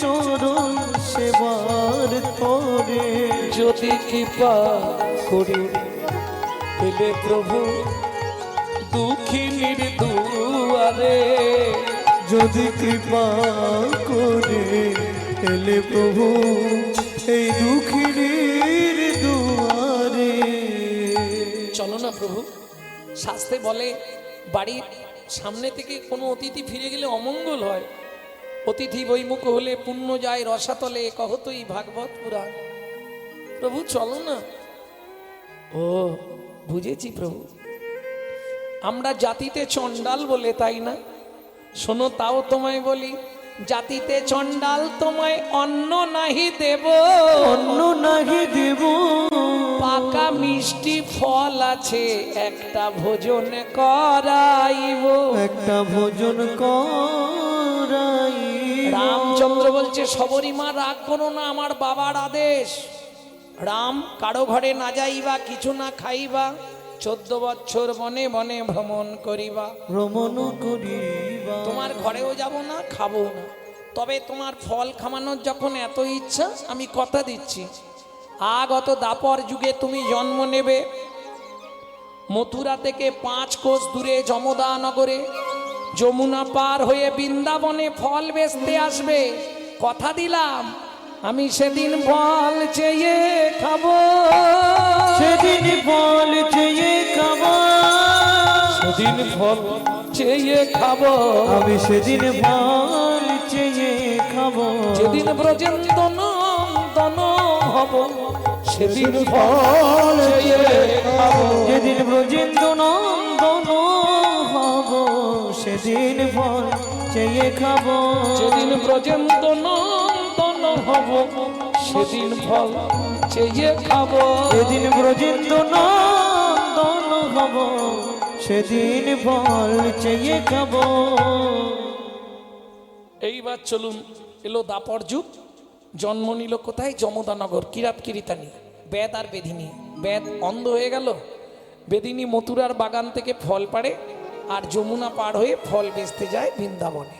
চরণ সেবার তরে, যদি কৃপা করে এলে প্রভু দুঃখিনীর দুয়ারে, যদি কৃপা করে এলে প্রভু এই দুঃখিনীর দুয়ারে। চলো না প্রভু। শাস্ত্রে বলে বাড়ির সামনে থেকে কোনো অতিথি ফিরে গেলে অমঙ্গল হয়। অতিথি বৈমুখ হলে পুণ্য যায় রসাতলে, কহতই ভাগবত পুরাণ। প্রভু চলো না। ও বুঝেছি প্রভু, আমরা জাতিতে চণ্ডাল বলে, তাই না? শোনো তাও তোমায় বলি, জাতিতে চণ্ডাল তোমায় অন্ন নাহি দেব, অন্ন নাহি দেব, পাকা মিষ্টি ফল আছে একটা ভোজন করাইব, একটা ভোজন করাই। রামচন্দ্র বলছে, সবরী মা রাগ করো না, আমার বাবার আদেশ। রাম কারো ঘরে না যাইবা, কিছু না খাইবা, 14 বছর বনে বনে ভ্রমণ করিবা। ভ্রমণ করিবা, তোমার ঘরেও যাব না, খাবো না, তবে তোমার ফল খামানোর যখন এত ইচ্ছা, আমি কথা দিচ্ছি আগত দাপর যুগে তুমি জন্ম নেবে। মথুরা থেকে 5 কোষ দূরে যমদা নগরে যমুনা পার হয়ে বৃন্দাবনে ফল বেচতে আসবে। কথা দিলাম আমি সেদিন ফল চেয়ে খাবো, সেদিন ফল চেয়ে খাবো, সেদিন ফল চেয়ে খাবো, আমি সেদিন ফল চেয়ে খাবো, যেদিন ব্রজেন্দ্র নন্দন হব, সেদিন ফল চেয়ে খাবো, যেদিন ব্রজেন্দ্র নন্দন হব, সেদিন ফল চেয়ে খাবো। যেদিন ব্রজেন্দ্র নন্দন হব সেদিন ফল চেয়ে খাবো। যেদিন ব্রজেন্দ্র নন্দন হব সেদিন ফল চেয়ে খাবো। এইবার চলুন, এলো দাপর যুগ। জন্ম নিল কোথায়? যমদানগর, কিরাত কিরিতানি, বেদ আর বেদিনী। বেদ অন্ধ হয়ে গেল, বেদিনী মথুরার বাগান থেকে ফল পাড়ে আর যমুনা পার হয়ে ফল বেচতে যায় বৃন্দাবনে।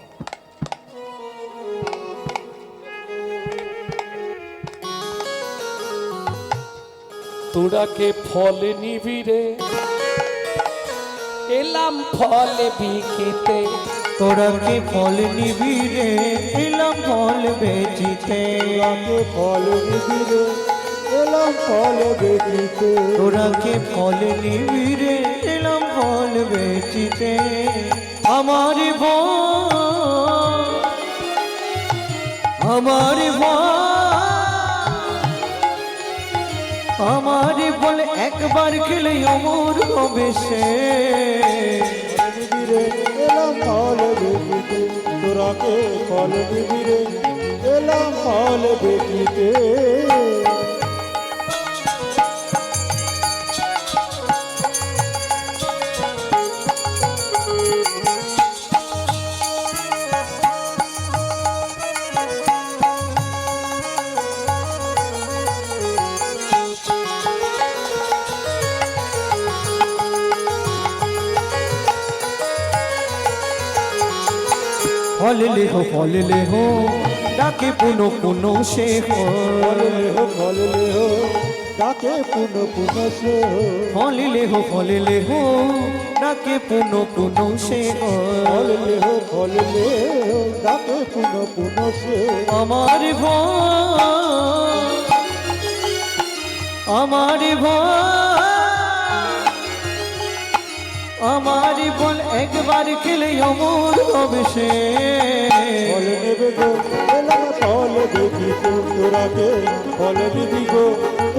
তোরাকে ফল নিবিরে এলাম ফল বিকিতে। তোরাকে ফল নিবিড়ে এলাম ফল বেচিতে। তোরাকে ফল নিবিড়ে এলাম ফল বেচিতে। তোরাকে ফল নিবিড়ে এলাম ফল বেচিতে। আমার ভয় আমার আমার ফল একবার খেলে অমর হবে সে। নিবিড়ে এলাম ফল বেচিতে। তোরাকে ফল নিবিড়ে এলাম ফল বেচিতে। ফল ले हो ডাকে পুনো পুনো সে হো। ফল লেহ ডাকে পুনো পুনো সে হো। ফল ले हो ডাকে পুনো পুনো সে হো। ফল লেহ ডাকে পুনো পুনো সে। আমার ভয় আমার বল একবার খেলে অমর হবে সে। ফল নেবে গো এলাম ফল বেচিতে। তোরাকে ফল নিবি গো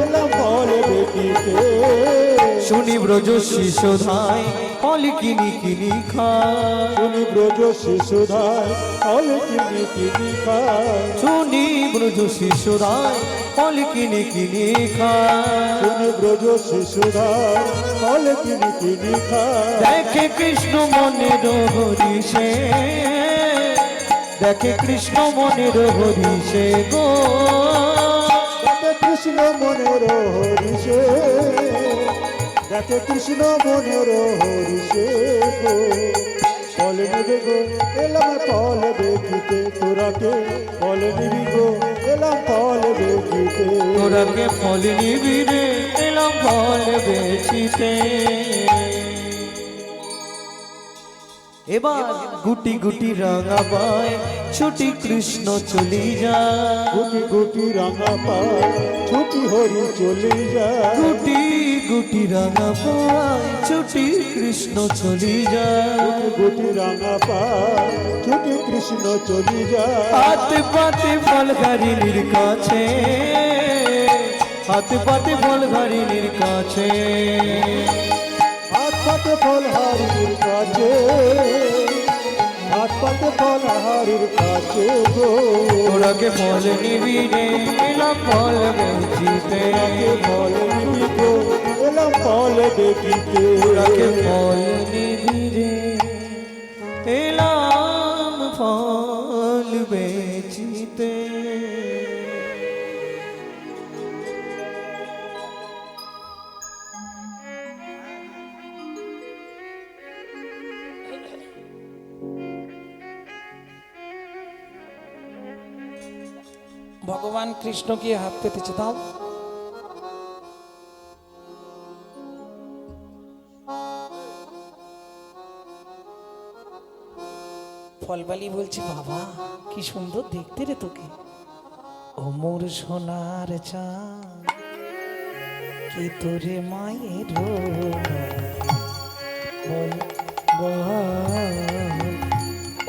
এলাম ফল বেচিতে। শুনি ব্রজ শিশুধায় ফল কিনি কিনি খায়। শুনি ব্রজ শিশুধায় ফল কিনি কিনি খায়। শুনি ব্রজ শিশুধায় ফল কিনি কিনি খায়। শুনি ব্রজ শিশুধায় ফল কিনি কিনি খায়। দেখে কৃষ্ণ মনের হরিষে দেখে কৃষ্ণ মনের হরিষে গো। দেখে কৃষ্ণ মনের হরিষে দেখে কৃষ্ণ মনের হরিষে গো। ফল নেবে গো এলাম ফল বেচিতে। তোরাকে ফল নিবি গো এলাম ফল বেচিতে। তোরাকে ফল নিবিড়ে এলাম ফল বেচিতে। এবার গুটি গুটি রাঙা পায় ছুটি কৃষ্ণ চলি যায়। গুটি গুটি রাঙা পায় ছুটি হরি চলে যায়। গুটি গুটি রাঙা পায় ছুটি কৃষ্ণ চলি যায়। গুটি রাঙা পায় ছুটি কৃষ্ণ চলে যায়। হাতে পাতে ফল ঘাড়ির কাছে হাতে পাতে ফল ঘাড়ির কাছে। হাত পাতে ফল হারির কাছে হাত পাতে ফল হারির কাছে গো। তোরাকে ফল নিবিড়ে এলাম ফল বেচিতে। ফল নিবি গো এলাম ফল বেচিতে। তোরাকে ফল নিবিড়ে এলাম ফল বেচিতে। ভগবান কৃষ্ণ কি হাত পেতেছে? দাও। ফলবালি বলছি, বাবা কি সুন্দর দেখতে রে তোকে। ও মোর সোনার চাঁদ কি তোরে মায়ের বল বল।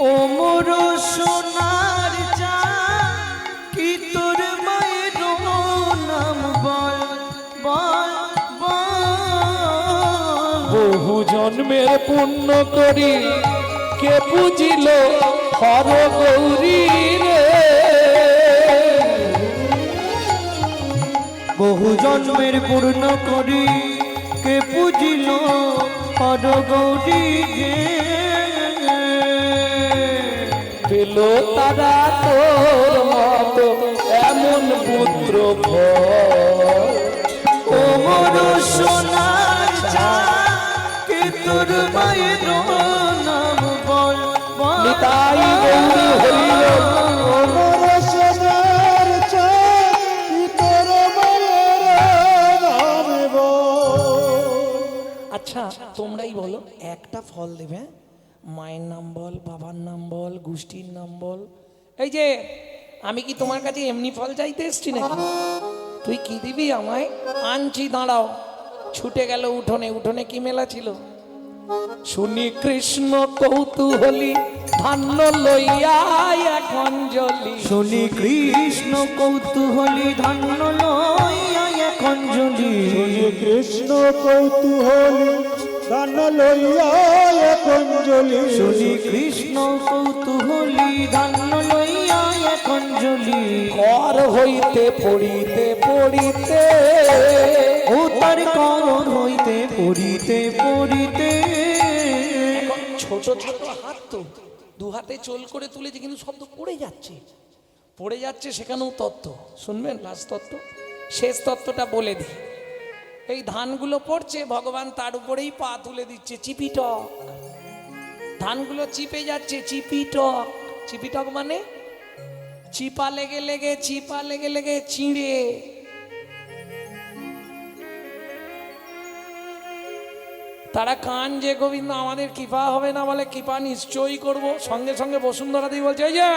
ও মোর সোনার চাঁদ কি তোর মায়ের নাম বল বল বল। বহু জন্মের পুণ্য করি কে বুঝিল হর গৌরী রে। বহু জন্মের পূর্ণ করি কে পুজিল হর গৌরী গে। পেল তারা তোর মতো এমন পুত্র ভয়। ও মোর সোনার চাঁদ কে তোর মায়ের নাম বল বল। নিতাই গৌরী হরিল। আমার সোনার চাঁদ কি তোর মায়ের নাম বল। আচ্ছা তোমরাই বলো, একটা ফল দেবে, মায়ের নাম বল, বাবার নাম বল, গোষ্ঠীর নাম বল। এই যে আমি কি তোমার কাছে এমনি ফল চাইতে এসছি নাকি? তুই কি দিবি আমায়? আনছি, দাঁড়াও। ছুটে গেল উঠোনে। উঠোনে কি মেলা ছিল? শুনি কৃষ্ণ কৌতূহলী ধান্য লইয়া এখন জলি। শুনি কৃষ্ণ কৌতূহলী ধান্য লইয়া এখন জ্বলি। শুনি কৃষ্ণ কৌতূহলী ধান লইয়া এখন জ্বলি। শুনি কৃষ্ণ কৌতূহলী ধান্য লইয়া এখন জ্বলি। কর হইতে পড়িতে পড়িতে, ও তার কর হইতে পড়িতে পড়িতে। ছোট ছোট হাত তো দু হাতে চোল করে তুলেছে, কিন্তু শব্দ পড়ে যাচ্ছে, পড়ে যাচ্ছে। সেখানেও তত্ত্ব শুনবেন। লাস্ট তত্ত্ব, শেষ তত্ত্বটা বলে দিই। এই ধানগুলো পড়ছে, ভগবান তার উপরেই পা তুলে দিচ্ছে, চিপিটক। ধানগুলো চিপে যাচ্ছে, চিপিটক। চিপিটক মানে চিপা লেগে লেগে, চিপা লেগে লেগে চিঁড়ে। তারা কান যে গোবিন্দ আমাদের কৃপা হবে না, বলে কৃপা নিশ্চয়ই করব। সঙ্গে সঙ্গে বসুন্ধরা দেবী বলছে, এই যে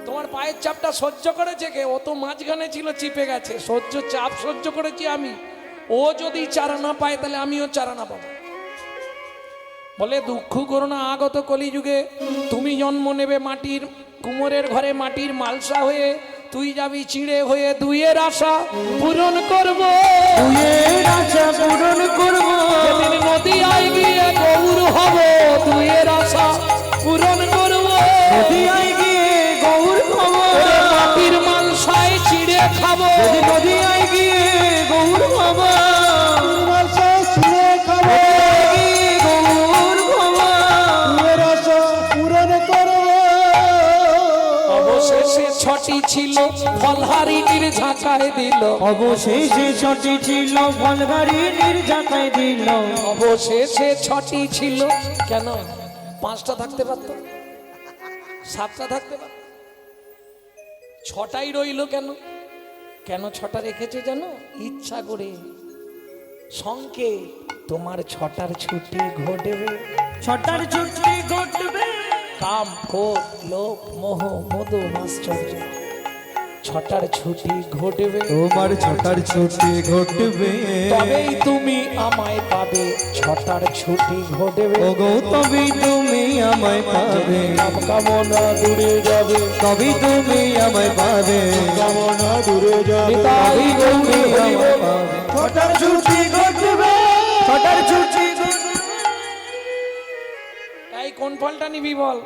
তোমার পায়ের চাপটা সহ্য করেছে কে? ও তো মাঝখানে ছিল, চিপে গেছে। চাপ সহ্য করেছি আমি। ও যদি চারা না পায় তাহলে আমিও চারা না পাবো। বলে দুঃখ করো না, আগত কলিযুগে তুমি জন্ম নেবে মাটির কুমোরের ঘরে, মাটির মালসা হয়ে। তুই যাবি চিড়ে হয়ে, দুইয়ের আশা পূরণ করব। দুইয়ের আশা পূরণ করব। যেদিন নদীয়ায় গিয়ে গৌর হব, দুইয়ের আশা পূরণ করব। নদীয়ায় গিয়ে গৌর হব। মাটির মালসায় চিড়ে খাবো। নদীয়ায় গিয়ে গৌর হব। আশা ছিঁড়ে খাবো, গৌর হব। তুয়ের আশা পূরণ করবো। অবশেষে ছটি ছিল ফলহারিণীর ঝাঁকায় দিল। অবশেষে ছটি ছিল ফলহারিণীর ঝাঁকায় দিল। অবশেষে ছটি ছিল। কেন? পাঁচটা থাকতে পারত, সাতটা থাকতে পারত, ছটাই রইল কেন? কেন ছটা রেখেছে জানো? ইচ্ছা করে, সংকে তোমার ছটার ছুটি ঘটবে। ছটার ছুটি ঘটবে। কাম, ক্রোধ, লোভ, মোহ, মদ, আশ্চর্য। ছটার ছুটি ঘটবে, তোমার ছটার ছুটি ঘটবে। তবেই তুমি আমায় পাবে। ছটার ছুটি ঘটবে, ওগো তবেই তুমি আমায় পাবে। কাম কামনা দূরে যাবে। তবেই তুমি আমায় পাবে। কামনা দূরে যাবে। নিতাই গৌরী হরি বল। ছটার ছুটি ঘটবে। ছটার ছুটি এই কোন ফলটা নিবি বল,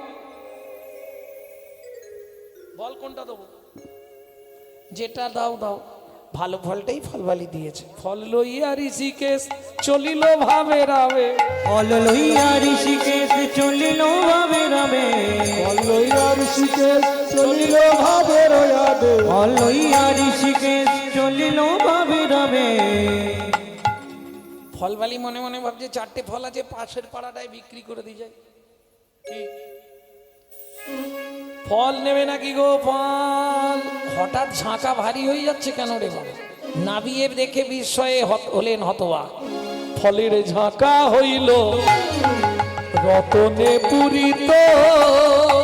বল কোনটা দেবো? যেটা দাও দাও, ভালো ফলটাই ফলবালি দিয়েছে। ফল লইয়া ঋষিকেশ চলিল ভাবে রাবে। ফল লইয়া ঋষিকেশ চলিল ভাবে রাবে। ফল লইয়া ঋষিকেশ চলিল ভাবে রয়াবে। ফল লইয়া ঋষিকেশ চলিল ভাবে রাবে। ফলবালি মনে মনে ভাবছে চারটে ফল আছে, পাশের পাড়াটায় বিক্রি করে দিয়ে যায়। কি ফল নেবে নাকি গো? ফল হঠাৎ ঝাঁকা ভারী হয়ে যাচ্ছে কেন রে বাবা? নাবিয়ে দেখে বিস্ময়ে হলেন হতবাক। ফলের ঝাঁকা হইল রতনে পূরিত।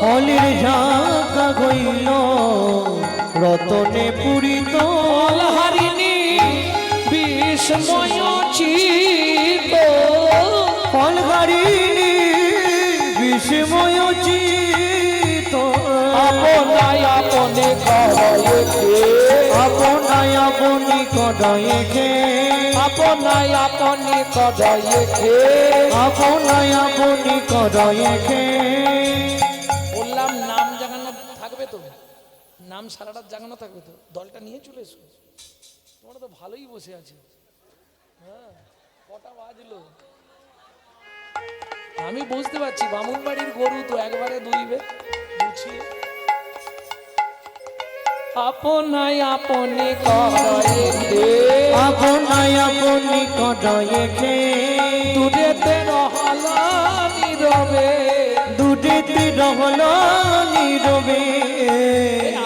ফলের ঝাঁকা হইল রতনে পূরিত। ফল হারিনি বিস্ময় চিত। ফল হারিনি বিস্ময় চিত। আপনায় আপনে খাওয়ায় কে? আপনায় আপনি কদয়ে খে আপনায় আপনি কদয়ে খে আপনায় আপনি কদয়ে খে বললাম নাম জাগানো থাকবে তো, নাম সারা রাত জাগানো থাকবে তো, দলটা নিয়ে চলে এসো। তোমরা তো ভালোই বসে আছে। হ্যাঁ, কটা বাজলো আমি বুঝতে পারছি, বামুন বাড়ির গরু তো একবারে দুইবে বুঝি। আপনায় আপনি কদয়ে খে আপনায় আপনি কদয়ে খে দুধেতে রহল নীরবে। দুটিতে রহল নীরবে।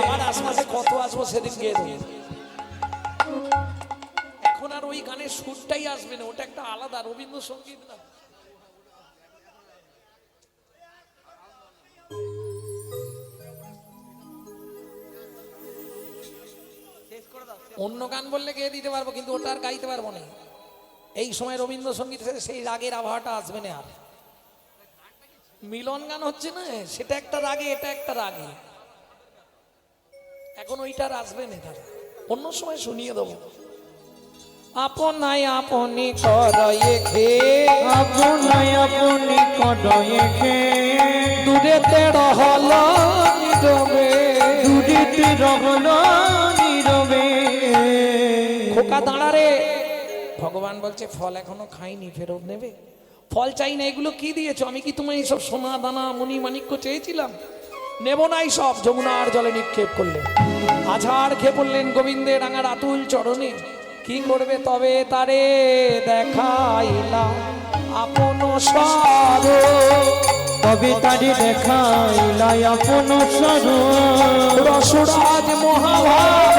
আমার আশপাশে কত আসবো সেদিন গিয়ে দেবো। এখন আর ওই গানের সুরটাই আসবে না, ওটা একটা আলাদা রবীন্দ্রসঙ্গীত না। অন্য গান বললে গেয়ে দিতে পারবো, কিন্তু ওটা আর গাইতে পারবো না। এই সময় রবীন্দ্রসঙ্গীত সেই রাগের আবহাওয়াটা আসবে না আর। মিলন গান হচ্ছে না, সেটা একটা রাগে, এটা একটা রাগে। এখন ওইটা আর আসবে না, তার অন্য সময় শুনিয়ে দেবো। আপনায় আপনি কদয়ে খে আপনায় আপনি কদয়ে খে দুধেতে রহল নীরবে। দুটিতে রহল নীরবে। খোকা দাঁড়া রে, ভগবান বলছে ফল এখনো খাইনি, ফেরত নেবে? ফল চাই না, এগুলো কি দিয়েছো? আমি কি তোমায় এইসব সোনা দানা মণি মাণিক্য চেয়েছিলাম? নেব নাই, সব যমুনার জলে নিক্ষেপ করলেন। আঝাড় খেয়ে পড়লেন গোবিন্দের রাঙার আতুল চরণে। কি করবে তবে তারে দেখাইলা আপন স্বর। তবে তারে দেখাইলা আপন স্বরূপ। রসরাজ মহাভাব